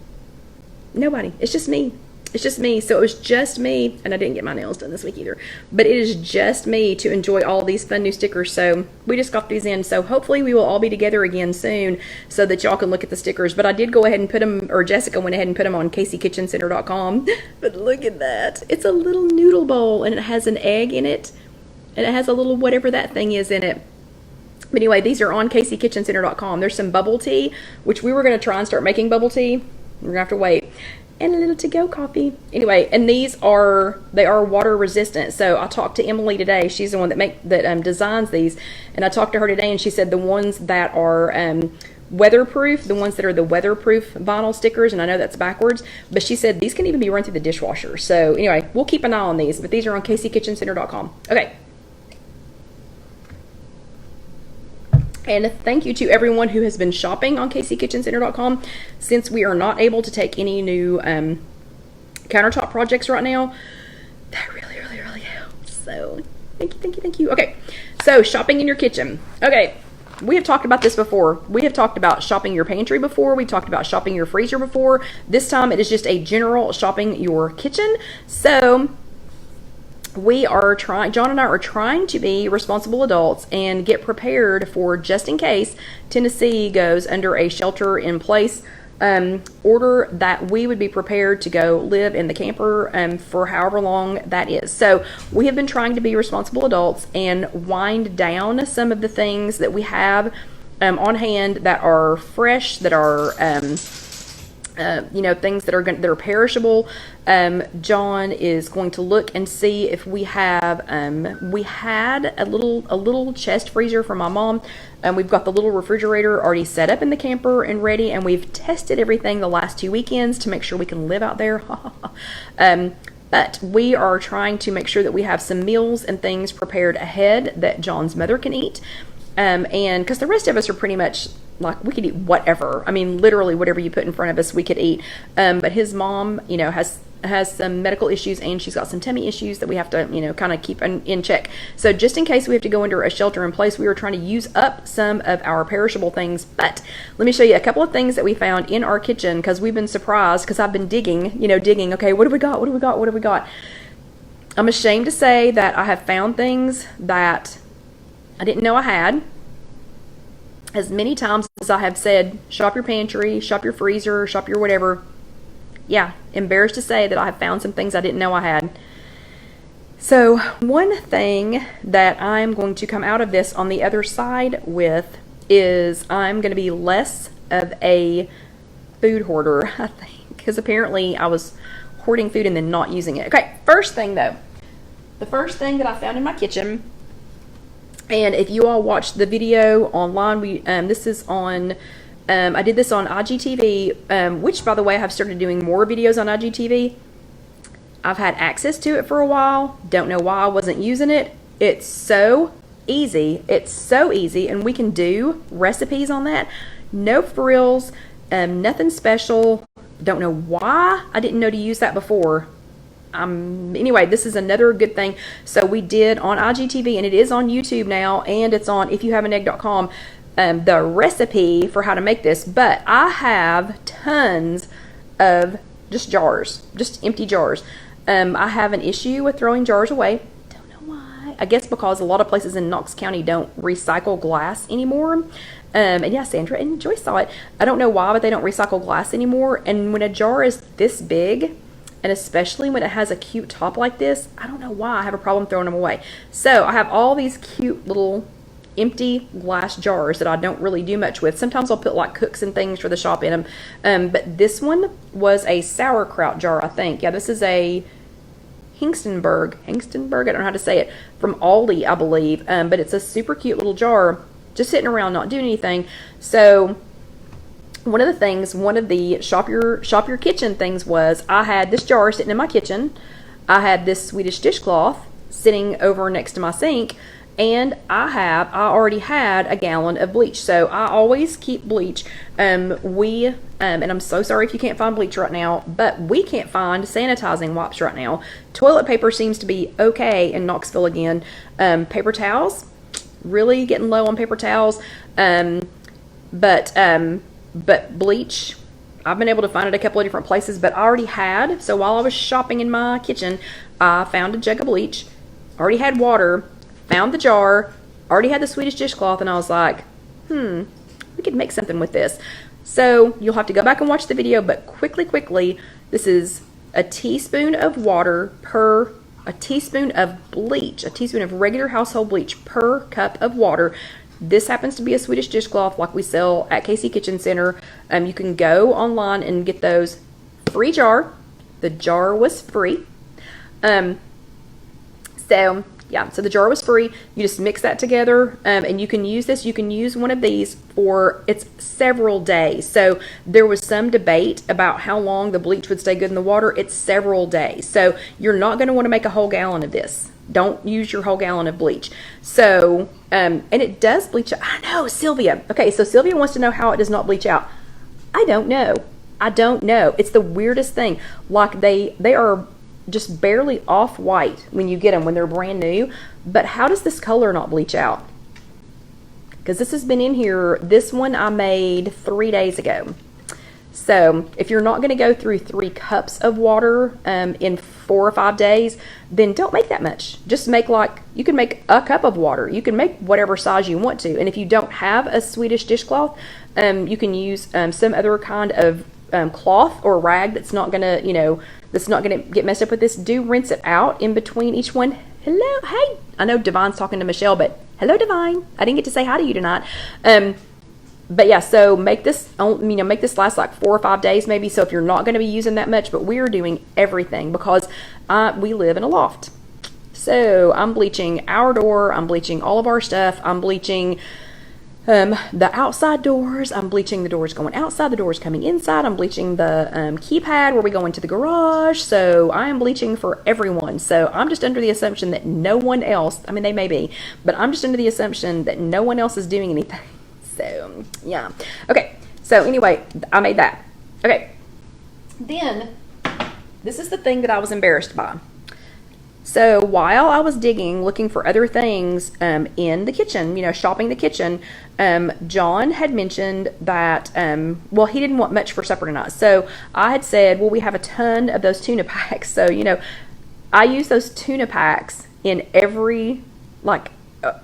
Nobody. It's just me. It's just me. So it was just me, and I didn't get my nails done this week either, but it is just me to enjoy all these fun new stickers. So we just got these in. So hopefully we will all be together again soon so that y'all can look at the stickers. But I did go ahead and put them, or Jessica went ahead and put them on CaseyKitchenCenter.com. But look at that. It's a little noodle bowl, and it has an egg in it, and it has a little whatever that thing is in it. But anyway, these are on CaseyKitchenCenter.com. There's some bubble tea, which we were going to try and start making bubble tea. We're going to have to wait. And a little to-go coffee. Anyway, and they are water resistant. So I talked to Emily today. She's the one that designs these. And I talked to her today, and she said the ones that are weatherproof, the ones that are the weatherproof vinyl stickers, and I know that's backwards, but she said these can even be run through the dishwasher. So anyway, we'll keep an eye on these, but these are on CaseyKitchenCenter.com. Okay. And thank you to everyone who has been shopping on CaseyKitchenCenter.com. Since we are not able to take any new countertop projects right now, that really helps. So thank you. Okay, so shopping in your kitchen. Okay, we have talked about this before. We have talked about shopping your pantry before. We've talked about shopping your freezer before. This time it is just a general shopping your kitchen. So John and I are trying to be responsible adults and get prepared for just in case Tennessee goes under a shelter in place order, that we would be prepared to go live in the camper for however long that is. So we have been trying to be responsible adults and wind down some of the things that we have on hand that are fresh, that are things that are perishable. John is going to look and see if we have. We had a little chest freezer for my mom. We've got the little refrigerator already set up in the camper and ready, and we've tested everything the last 2 weekends to make sure we can live out there. But we are trying to make sure that we have some meals and things prepared ahead that John's mother can eat. And because the rest of us are pretty much like, we could eat whatever. I mean, literally whatever you put in front of us, we could eat. But his mom, has some medical issues, and she's got some tummy issues that we have to, kind of keep in check. So just in case we have to go under a shelter in place, we were trying to use up some of our perishable things. But let me show you a couple of things that we found in our kitchen, because we've been surprised, because I've been digging. Okay, what have we got? I'm ashamed to say that I have found things that I didn't know I had. As many times as I have said, shop your pantry, shop your freezer, shop your whatever. Yeah, embarrassed to say that I have found some things I didn't know I had. So one thing that I'm going to come out of this on the other side with is I'm going to be less of a food hoarder, I think, because apparently I was hoarding food and then not using it. Okay, first thing though, the first thing that I found in my kitchen, and if you all watched the video online, this is on, I did this on IGTV, which by the way, I have started doing more videos on IGTV. I've had access to it for a while. Don't know why I wasn't using it. It's so easy. It's so easy, and we can do recipes on that. No frills, nothing special. Don't know why I didn't know to use that before. Anyway, this is another good thing. So we did on IGTV, and it is on YouTube now, and it's on IfYouHaveAnEgg.com, the recipe for how to make this. But I have tons of just jars, just empty jars. I have an issue with throwing jars away. Don't know why. I guess because a lot of places in Knox County don't recycle glass anymore. And yeah, Sandra and Joyce saw it. I don't know why, but they don't recycle glass anymore. And when a jar is this big, and especially when it has a cute top like this, I don't know why I have a problem throwing them away. So I have all these cute little empty glass jars that I don't really do much with. Sometimes I'll put like cooks and things for the shop in them. But this one was a sauerkraut jar, I think. Yeah, this is a Hengstenberg, I don't know how to say it, from Aldi, I believe. But it's a super cute little jar, just sitting around not doing anything. So one of the shop your kitchen things was, I had this jar sitting in my kitchen. I had this Swedish dishcloth sitting over next to my sink. And I already had a gallon of bleach. So I always keep bleach. And I'm so sorry if you can't find bleach right now, but we can't find sanitizing wipes right now. Toilet paper seems to be okay in Knoxville again. Paper towels, really getting low on paper towels. But bleach, I've been able to find it a couple of different places, but I already had. So while I was shopping in my kitchen, I found a jug of bleach, already had water, found the jar, already had the Swedish dishcloth, and I was like, we could make something with this. So you'll have to go back and watch the video, but quickly, this is a teaspoon of water per a teaspoon of bleach, a teaspoon of regular household bleach per cup of water. This happens to be a Swedish dishcloth like we sell at KC Kitchen Center. You can go online and get those. Free jar. The jar was free. So the jar was free. You just mix that together, and you can use this. You can use one of these for, it's several days. So there was some debate about how long the bleach would stay good in the water. It's several days. So you're not going to want to make a whole gallon of this. Don't use your whole gallon of bleach. So, and it does bleach out. I know, Sylvia. Okay, so Sylvia wants to know how it does not bleach out. I don't know. It's the weirdest thing. Like they are just barely off-white when you get them, when they're brand new. But how does this color not bleach out? Because this has been in here. This one I made 3 days ago. So if you're not going to go through 3 cups of water in 4 or 5 days, then don't make that much. Just make you can make a cup of water. You can make whatever size you want to. And if you don't have a Swedish dishcloth, you can use some other kind of cloth or rag that's not gonna, that's not gonna get messed up with this. Do rinse it out in between each one. Hello, hey. I know Divine's talking to Michelle, but hello, Divine. I didn't get to say hi to you tonight. But yeah, so make this last like 4 or 5 days maybe. So if you're not going to be using that much, but we're doing everything because we live in a loft. So I'm bleaching our door. I'm bleaching all of our stuff. I'm bleaching the outside doors. I'm bleaching the doors going outside, the doors coming inside. I'm bleaching the keypad where we go into the garage. So I am bleaching for everyone. So I'm just under the assumption that no one else, I mean, they may be, but I'm just under the assumption that no one else is doing anything. So yeah. Okay. So anyway, I made that. Okay. Then this is the thing that I was embarrassed by. So while I was digging, looking for other things in the kitchen, shopping the kitchen, John had mentioned that, well, he didn't want much for supper tonight. So I had said, well, we have a ton of those tuna packs. So, I use those tuna packs in every,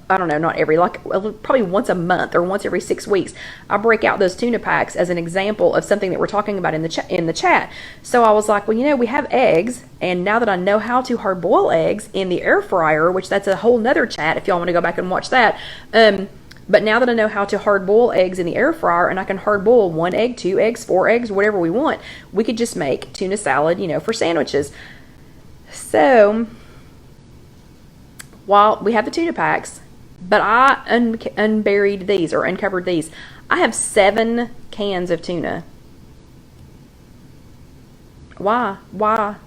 I don't know, not every, like probably once a month or once every 6 weeks, I break out those tuna packs as an example of something that we're talking about in the chat. So I was like, well, you know, we have eggs, and now that I know how to hard boil eggs in the air fryer, which that's a whole nother chat if y'all want to go back and watch that. But now that I know how to hard boil eggs in the air fryer, and I can hard boil 1 egg, 2 eggs, 4 eggs, whatever we want, we could just make tuna salad, you know, for sandwiches. So while we have the tuna packs, but I unburied these or uncovered these. I have 7 cans of tuna. Why?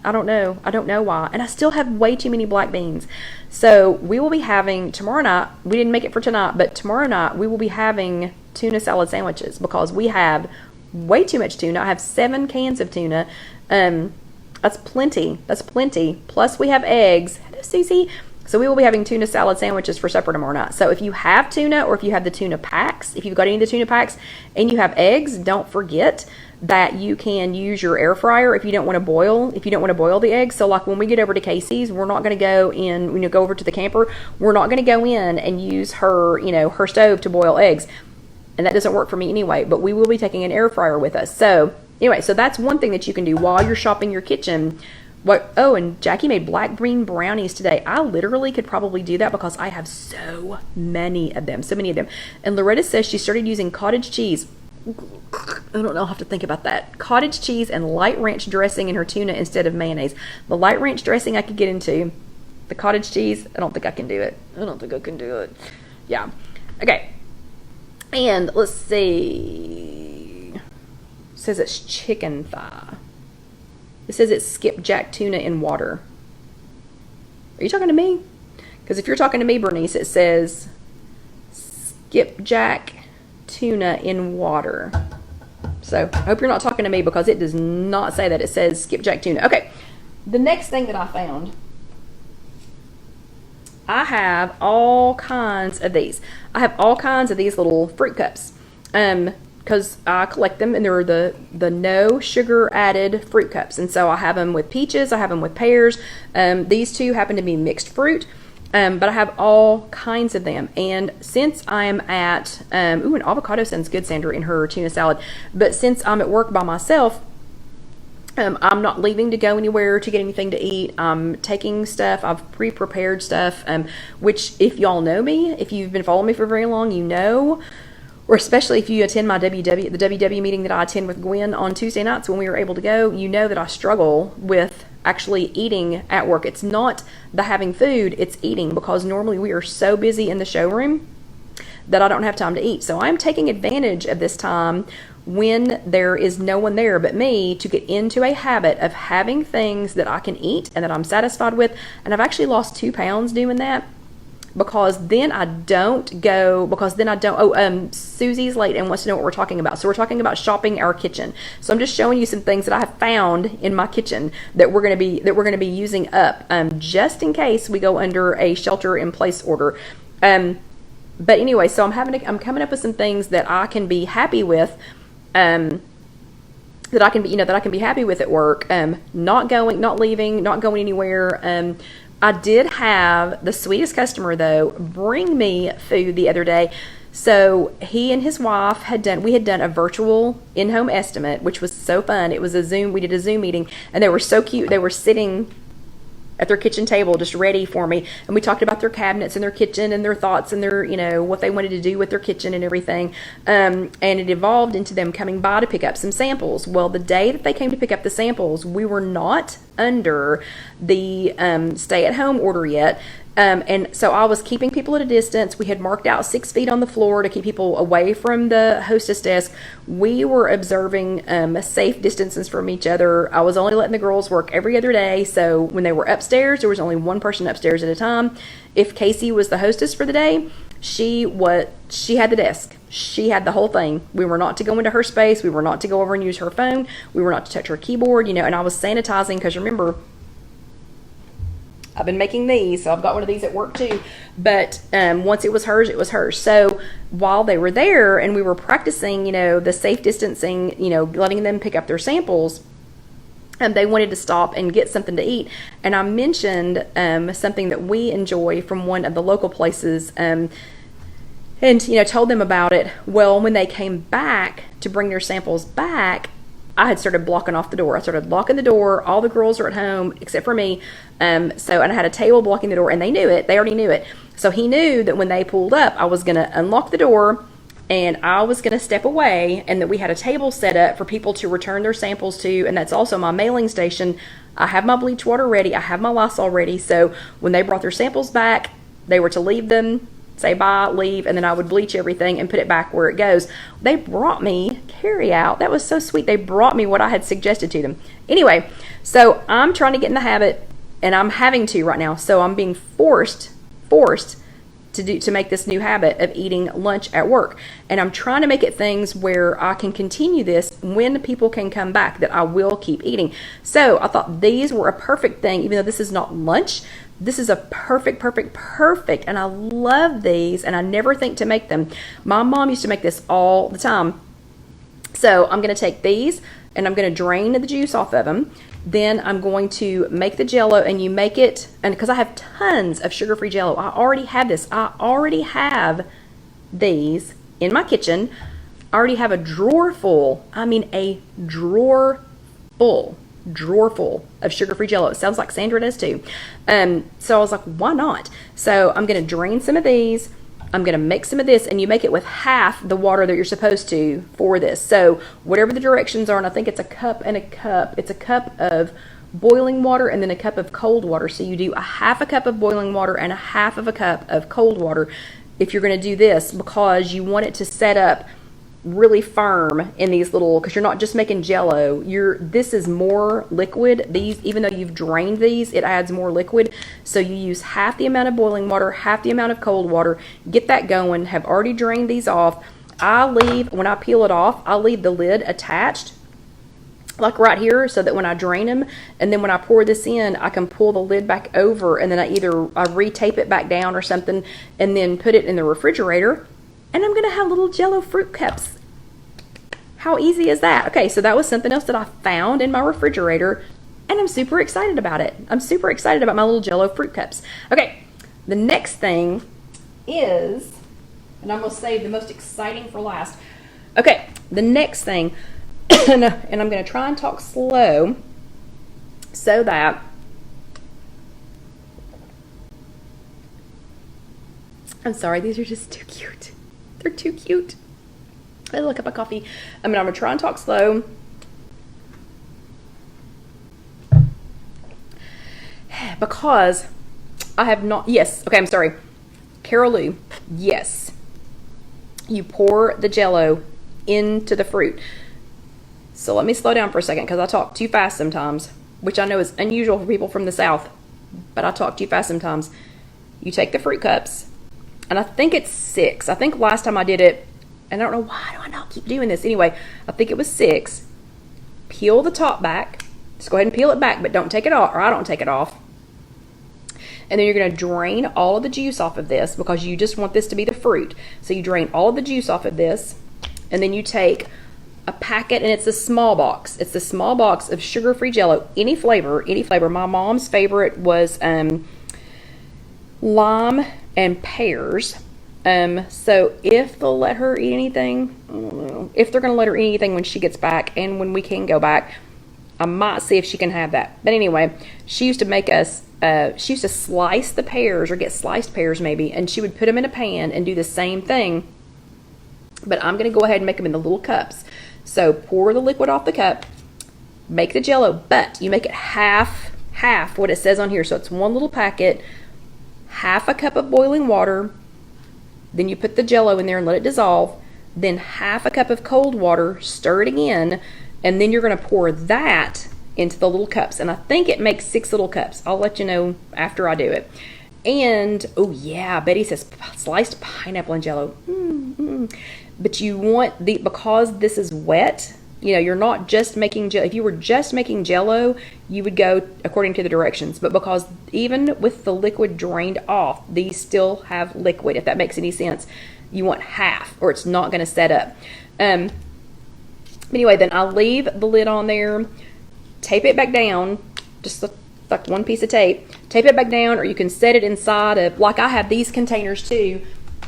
I don't know. I don't know why. And I still have way too many black beans. So we will be having tomorrow night, we didn't make it for tonight, but tomorrow night we will be having tuna salad sandwiches because we have way too much tuna. I have 7 cans of tuna. That's plenty. That's plenty. Plus we have eggs. Hello, Susie. So we will be having tuna salad sandwiches for supper tomorrow night. So if you have tuna, or if you have the tuna packs, if you've got any of the tuna packs and you have eggs, don't forget that you can use your air fryer if you don't want to boil, the eggs. So like when we get over to Casey's, we're not going to go in, when you go over to the camper, we're not going to go in and use her, you know, her stove to boil eggs. And that doesn't work for me anyway, but we will be taking an air fryer with us. So anyway, so that's one thing that you can do while you're shopping your kitchen. Oh, and Jackie made black bean brownies today. I literally could probably do that because I have so many of them. And Loretta says she started using cottage cheese. I don't know, I'll have to think about that. Cottage cheese and light ranch dressing in her tuna instead of mayonnaise. The light ranch dressing I could get into. The cottage cheese, I don't think I can do it. Yeah. Okay. And let's see. It says it's chicken thigh. It says it's skipjack tuna in water. Are you talking to me? Because if you're talking to me, Bernice, it says skipjack tuna in water. So I hope you're not talking to me because it does not say that. It says skipjack tuna. Okay, the next thing that I found, I have all kinds of these. I have all kinds of these little fruit cups. Because I collect them, and they're the no sugar added fruit cups. And so I have them with peaches, I have them with pears. These two happen to be mixed fruit, but I have all kinds of them. And since I'm at, ooh, an avocado sounds good, Sandra, in her tuna salad. But since I'm at work by myself, I'm not leaving to go anywhere to get anything to eat. I'm taking stuff. I've pre-prepared stuff, which if y'all know me, if you've been following me for very long, you know, or especially if you attend the WW meeting that I attend with Gwen on Tuesday nights when we were able to go, you know that I struggle with actually eating at work. It's not the having food, it's eating, because normally we are so busy in the showroom that I don't have time to eat. So I'm taking advantage of this time when there is no one there but me to get into a habit of having things that I can eat and that I'm satisfied with. And I've actually lost 2 pounds doing that. Because then I don't, Susie's late and wants to know what we're talking about. So we're talking about shopping our kitchen. So I'm just showing you some things that I have found in my kitchen that we're going to be using up, just in case we go under a shelter in place order. But anyway, so I'm coming up with some things that I can be happy with, that I can be happy with at work. Not leaving, not going anywhere. I did have the sweetest customer, though, bring me food the other day. So he and his wife we had done a virtual in-home estimate, which was so fun. It was we did a Zoom meeting, and they were so cute. They were sitting at their kitchen table just ready for me, and we talked about their cabinets and their kitchen and their thoughts and their, you know, what they wanted to do with their kitchen and everything. And it evolved into them coming by to pick up some samples. Well, the day that they came to pick up the samples, we were not under the stay-at-home order yet. And so I was keeping people at a distance. We had marked out 6 feet on the floor to keep people away from the hostess desk. We were observing safe distances from each other. I was only letting the girls work every other day. So when they were upstairs, there was only one person upstairs at a time. If Casey was the hostess for the day, she had the desk. She had the whole thing. We were not to go into her space. We were not to go over and use her phone. We were not to touch her keyboard, you know, and I was sanitizing because remember, I've been making these, so I've got one of these at work too. But once it was hers, it was hers. So while they were there and we were practicing, you know, the safe distancing, you know, letting them pick up their samples, they wanted to stop and get something to eat. And I mentioned something that we enjoy from one of the local places, and told them about it. Well, when they came back to bring their samples back, I had started blocking off the door. I started locking the door. All the girls are at home except for me. And I had a table blocking the door, and they knew it. They already knew it. So he knew that when they pulled up, I was going to unlock the door and I was going to step away, and that we had a table set up for people to return their samples to. And that's also my mailing station. I have my bleach water ready. I have my Lysol ready. So when they brought their samples back, they were to leave them, say bye, leave, and then I would bleach everything and put it back where it goes. They brought me carry out. That was so sweet. They brought me what I had suggested to them. Anyway, so I'm trying to get in the habit, and I'm having to right now. So I'm being forced to make this new habit of eating lunch at work. And I'm trying to make it things where I can continue this when people can come back, that I will keep eating. So I thought these were a perfect thing, even though this is not lunch. This is a perfect, and I love these, and I never think to make them. My mom used to make this all the time. So I'm going to take these, and I'm going to drain the juice off of them. Then I'm going to make the Jell-O, and you make it, and because I have tons of sugar-free Jell-O, I already have this. I already have these in my kitchen. I already have a drawer full. I mean, a drawer full of sugar-free Jell-O. It sounds like Sandra does too. So I was like, why not? So I'm going to drain some of these. I'm going to mix some of this, and you make it with half the water that you're supposed to for this. So whatever the directions are, and I think it's a cup and a cup. It's a cup of boiling water and then a cup of cold water. So you do a half a cup of boiling water and a half of a cup of cold water if you're going to do this, because you want it to set up really firm in these little, because you're not just making Jell-O. This is more liquid. These, even though you've drained these, it adds more liquid. So you use half the amount of boiling water, half the amount of cold water. Get that going. Have already drained these off. When I peel it off, I leave the lid attached, like right here, so that when I drain them, and then when I pour this in, I can pull the lid back over, and then I retape it back down or something, and then put it in the refrigerator. And I'm going to have little Jell-O fruit cups. How easy is that? Okay, so that was something else that I found in my refrigerator, and I'm super excited about it. I'm super excited about my little Jell-O fruit cups. Okay, the next thing is, and I'm going to save the most exciting for last. Okay, the next thing, and I'm going to try and talk slow so that I'm sorry, these are just too cute. They're too cute. A little cup of coffee. I'm going to try and talk slow. Because I have not, yes, okay, I'm sorry. Carol Lou, yes. You pour the Jell-O into the fruit. So let me slow down for a second, because I talk too fast sometimes, which I know is unusual for people from the South, but I talk too fast sometimes. You take the fruit cups, and I think it's 6. I think last time I did it, and I don't know why do I not keep doing this. Anyway, I think it was 6. Peel the top back. Just go ahead and peel it back, but don't take it off, or I don't take it off. And then you're going to drain all of the juice off of this, because you just want this to be the fruit. So you drain all of the juice off of this, and then you take a packet, and it's a small box. It's the small box of sugar-free Jell-O, any flavor, any flavor. My mom's favorite was lime and pears. So if they'll let her eat anything, I don't know. If they're going to let her eat anything when she gets back and when we can go back, I might see if she can have that. But anyway, she used to make us, she used to slice the pears, or get sliced pears maybe, and she would put them in a pan and do the same thing. But I'm going to go ahead and make them in the little cups. So pour the liquid off the cup, make the Jell-O, but you make it half what it says on here. So it's one little packet, half a cup of boiling water, then you put the Jell-O in there and let it dissolve, then half a cup of cold water, stir it again, and then you're going to pour that into the little cups. And I think it makes 6 little cups. I'll let you know after I do it. And, oh yeah, Betty says sliced pineapple and Jell-O. But you want because this is wet, you're not just making Jell-O. If you were just making Jell-O, you would go according to the directions. But because even with the liquid drained off, these still have liquid, if that makes any sense. You want half, or it's not going to set up. Anyway, then I leave the lid on there. tape it back down, just like one piece of tape, tape it back down, or you can set it inside of, like I have these containers too.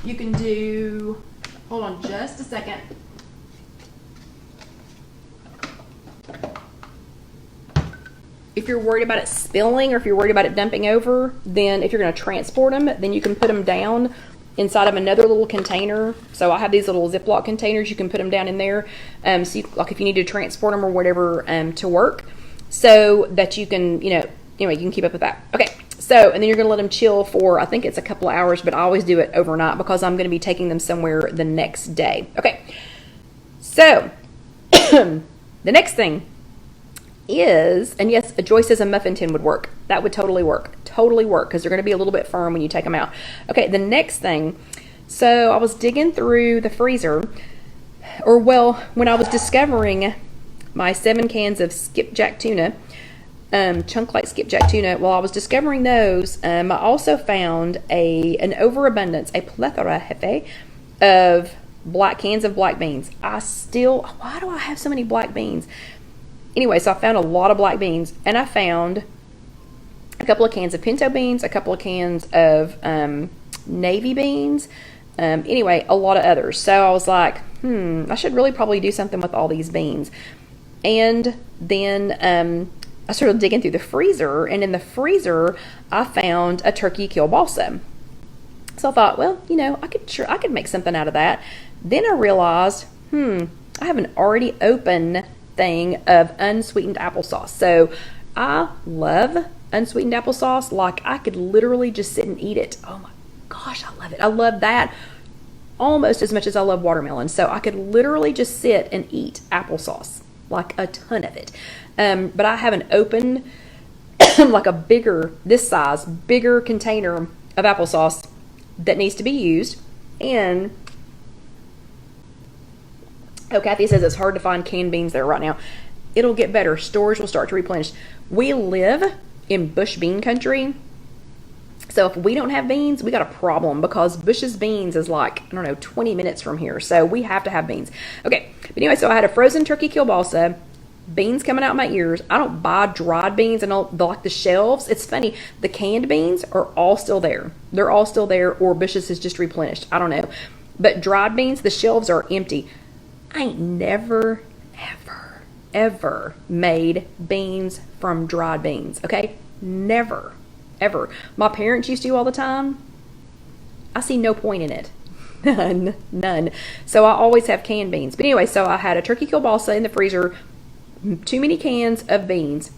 You can do, hold on just a second. If you're worried about it spilling or if you're worried about it dumping over, then if you're going to transport them, then you can put them down inside of another little container. So I have these little Ziploc containers. You can put them down in there. So like if you need to transport them or whatever to work, so that you can, anyway, you can keep up with that. Okay. So, and then you're going to let them chill for, I think it's a couple of hours, but I always do it overnight because I'm going to be taking them somewhere the next day. Okay. So the next thing is, and yes, Joyce says a muffin tin would work. That would totally work. Totally work, because they're going to be a little bit firm when you take them out. Okay, the next thing. So I was digging through the freezer, or well, when I was discovering my 7 cans of skipjack tuna, chunk light skipjack tuna, while I was discovering those, I also found an overabundance, a plethora, jefe, of cans of black beans. Why do I have so many black beans? Anyway, so I found a lot of black beans, and I found a couple of cans of pinto beans, a couple of cans of navy beans, anyway, a lot of others. So I was like, I should really probably do something with all these beans. And then I started digging through the freezer, and in the freezer, I found a turkey kielbasa. So I thought, well, I could make something out of that. Then I realized, I have an already open thing of unsweetened applesauce. So I love unsweetened applesauce. Like I could literally just sit and eat it. Oh my gosh, I love it. I love that almost as much as I love watermelon. So I could literally just sit and eat applesauce, like a ton of it. But I have an open, like this size, bigger container of applesauce that needs to be used. And Kathy says it's hard to find canned beans there right now. It'll get better. Stores will start to replenish. We live in Bush bean country. So if we don't have beans, we got a problem, because Bush's beans is like, 20 minutes from here. So we have to have beans. Okay. But anyway, so I had a frozen turkey kielbasa, beans coming out my ears. I don't buy dried beans and like the shelves. It's funny. The canned beans are all still there. They're all still there, or Bush's has just replenished. I don't know. But dried beans, the shelves are empty. I ain't never, ever made beans from dried beans, okay? Never, ever. My parents used to all the time. I see no point in it. None. So I always have canned beans. But anyway, so I had a turkey kielbasa in the freezer, too many cans of beans.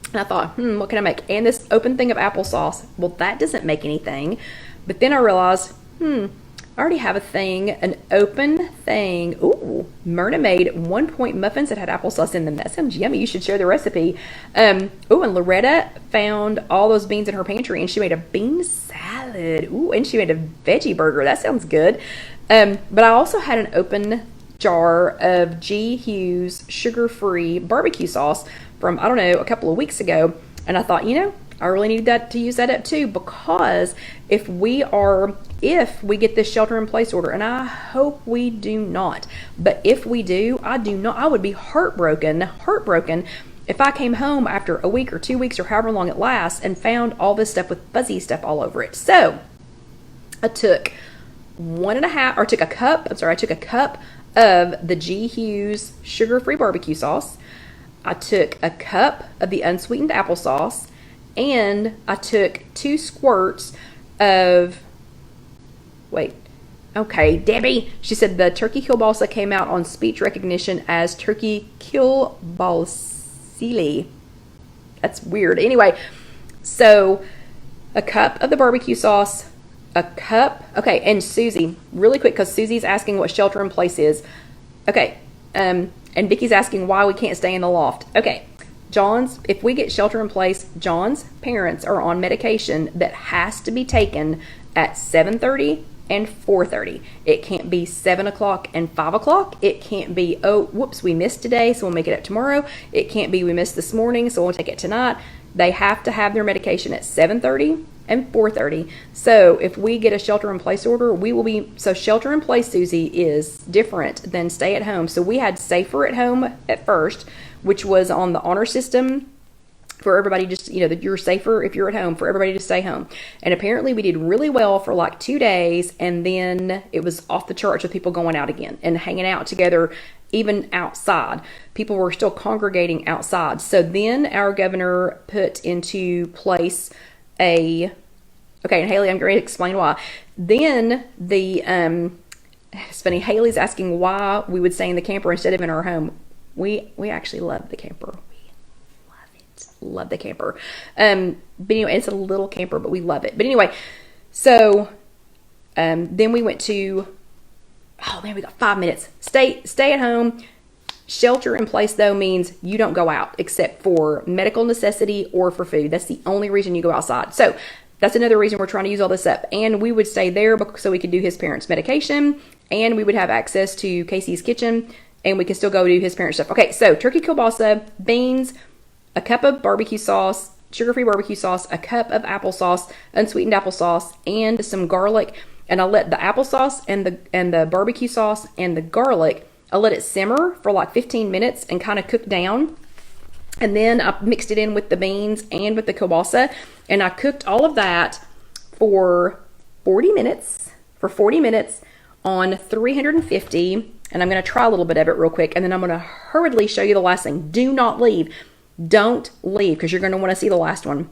And I thought, what can I make? And this open thing of applesauce. Well, that doesn't make anything. But then I realized, I already have an open thing. Ooh, Myrna made 1 point muffins that had applesauce in them. That sounds yummy. You should share the recipe. And Loretta found all those beans in her pantry, and she made a bean salad. Ooh, and she made a veggie burger. That sounds good. But I also had an open jar of G. Hughes sugar-free barbecue sauce from, a couple of weeks ago. And I thought, I really need to use that up too, because if we get this shelter-in-place order, and I hope we do not, but if we do, I would be heartbroken if I came home after a week or 2 weeks or however long it lasts and found all this stuff with fuzzy stuff all over it. So I took a cup of the G. Hughes sugar-free barbecue sauce. I took a cup of the unsweetened applesauce. And I took 2 squirts of, Debbie, she said the turkey kielbasa came out on speech recognition as turkey kielbasili. That's weird. Anyway, so a cup of the barbecue sauce, and Susie, really quick, because Susie's asking what shelter in place is. Okay, and Vicky's asking why we can't stay in the loft. Okay. If we get shelter in place, John's parents are on medication that has to be taken at 7:30 and 4:30. It can't be 7 o'clock and 5 o'clock. It can't be, we missed today, so we'll make it up tomorrow. It can't be, we missed this morning, so we'll take it tonight. They have to have their medication at 7:30 and 4:30. So if we get a shelter in place order, shelter in place, Susie, is different than stay at home. So we had safer at home at first. which was on the honor system for everybody, just, you know, that you're safer if you're at home, for everybody to stay home. And apparently we did really well for like 2 days, and then it was off the charts with people going out again and hanging out together, even outside. People were still congregating outside. So then our governor put into place okay, and Haley, I'm going to explain why. Then it's funny, Haley's asking why we would stay in the camper instead of in our home. We actually love the camper. Love the camper. But anyway, it's a little camper, but we love it. But anyway, so then we went to, oh man, we got 5 minutes. Stay at home. Shelter in place, though, means you don't go out except for medical necessity or for food. That's the only reason you go outside. So that's another reason we're trying to use all this up. And we would stay there so we could do his parents' medication, and we would have access to Casey's kitchen, and we could still go do his parents' stuff. Okay, so turkey kielbasa, beans, a cup of barbecue sauce, sugar-free barbecue sauce, a cup of applesauce, unsweetened applesauce, and some garlic. And I let the applesauce and the barbecue sauce and the garlic, I let it simmer for like 15 minutes and kind of cook down. And then I mixed it in with the beans and with the kielbasa, and I cooked all of that for 40 minutes. On 350. And I'm going to try a little bit of it real quick, and then I'm going to hurriedly show you the last thing. Do not leave. Don't leave, because you're going to want to see the last one.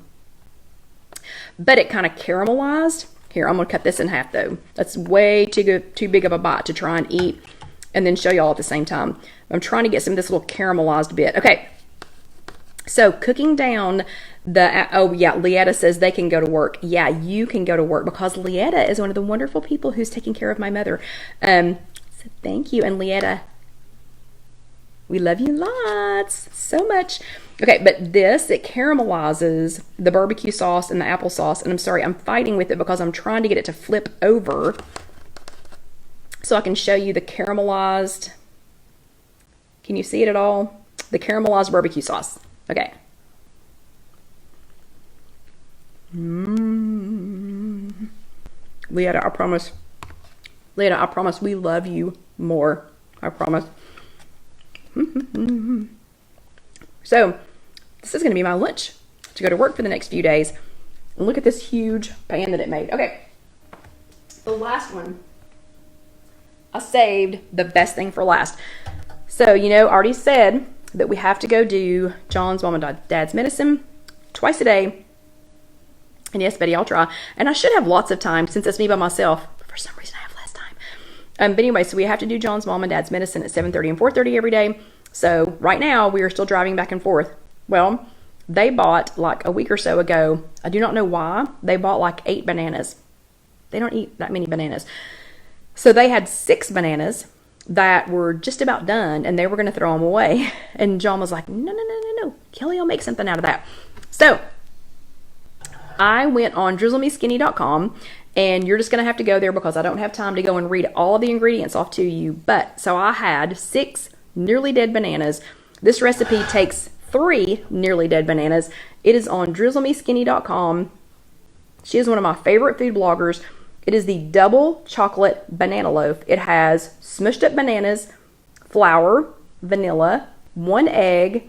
But it kind of caramelized. Here, I'm going to cut this in half, though. That's way too big of a bite to try and eat and then show y'all at the same time. I'm trying to get some of this little caramelized bit. Okay, so cooking down oh yeah, Leetta says they can go to work. Yeah, you can go to work, because Leetta is one of the wonderful people who's taking care of my mother. So thank you. And Leetta, we love you lots, so much. Okay, but it caramelizes the barbecue sauce and the applesauce. And I'm sorry, I'm fighting with it because I'm trying to get it to flip over so I can show you the caramelized. Can you see it at all? The caramelized barbecue sauce. Okay. Leetta, I promise. Leetta, I promise we love you more. I promise. So this is going to be my lunch to go to work for the next few days. And look at this huge pan that it made. Okay, the last one, I saved the best thing for last. So, you know, I already said that we have to go do John's mom and dad's medicine twice a day. And yes, Betty, I'll try. And I should have lots of time since it's me by myself. But for some reason, I have less time. But anyway, so we have to do John's mom and dad's medicine at 7:30 and 4:30 every day. So right now, we are still driving back and forth. Well, they bought like a week or so ago, I do not know why, they bought like 8 bananas. They don't eat that many bananas. So they had 6 bananas that were just about done, and they were going to throw them away. And John was like, no. Kelly will make something out of that. So I went on drizzlemeskinny.com, and you're just going to have to go there because I don't have time to go and read all of the ingredients off to you. But so I had 6 nearly dead bananas. This recipe takes 3 nearly dead bananas. It is on drizzlemeskinny.com. She is one of my favorite food bloggers. It is the double chocolate banana loaf. It has smushed up bananas, flour, vanilla, 1 egg,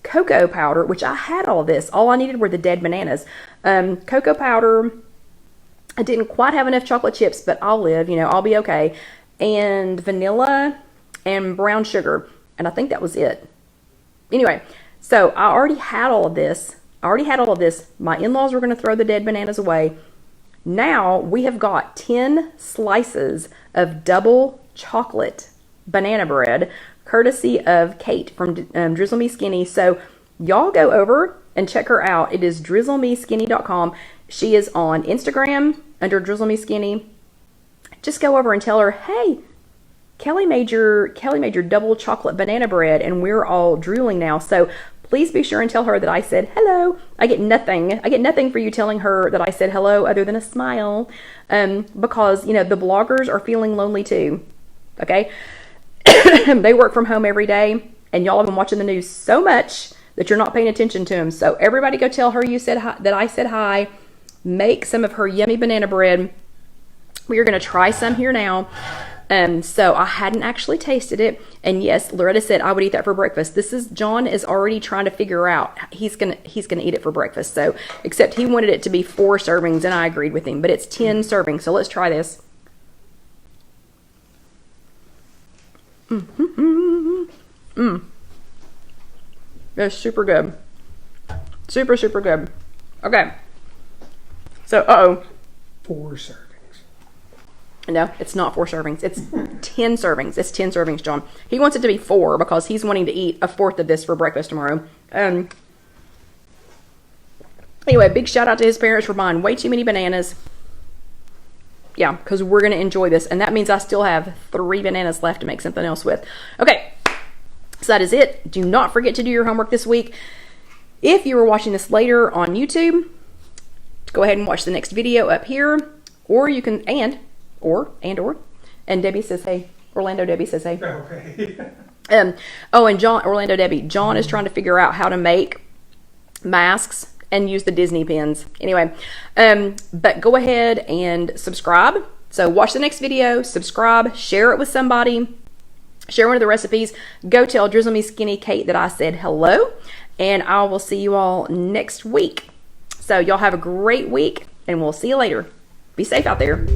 cocoa powder, which I had all of this. All I needed were the dead bananas. Cocoa powder. I didn't quite have enough chocolate chips, but I'll live, I'll be okay. And vanilla and brown sugar. And I think that was it. Anyway, so I already had all of this. My in-laws were going to throw the dead bananas away. Now we have got 10 slices of double chocolate banana bread, courtesy of Kate from Drizzle Me Skinny. So y'all go over and check her out. It is drizzlemeskinny.com. She is on Instagram under Drizzle Me Skinny. Just go over and tell her, hey, Kelly made your double chocolate banana bread, and we're all drooling now. So please be sure and tell her that I said hello. I get nothing for you telling her that I said hello other than a smile, because the bloggers are feeling lonely too. Okay, they work from home every day, and y'all have been watching the news so much that you're not paying attention to them. So everybody go tell her you said hi, that I said hi. Make some of her yummy banana bread. We are going to try some here now. So I hadn't actually tasted it. And yes, Loretta said I would eat that for breakfast. John is already trying to figure out he's gonna eat it for breakfast. So, except he wanted it to be 4 servings, and I agreed with him. But it's 10 servings. So let's try this. It's super good. Super, super good. Okay. So, 4 servings. No, it's not 4 servings. It's 10 servings. It's 10 servings, John. He wants it to be 4 because he's wanting to eat 1/4 of this for breakfast tomorrow. Anyway, big shout out to his parents for buying way too many bananas. Yeah, because we're going to enjoy this. And that means I still have 3 bananas left to make something else with. Okay, so that is it. Do not forget to do your homework this week. If you are watching this later on YouTube, go ahead and watch the next video up here. Or you can, and Debbie says hey. Orlando Debbie says hey. Okay. And Orlando Debbie, John is trying to figure out how to make masks and use the Disney pins. Anyway, but go ahead and subscribe. So watch the next video, subscribe, share it with somebody, share one of the recipes. Go tell Drizzle Me Skinny Kate that I said hello, and I will see you all next week. So y'all have a great week, and we'll see you later. Be safe out there.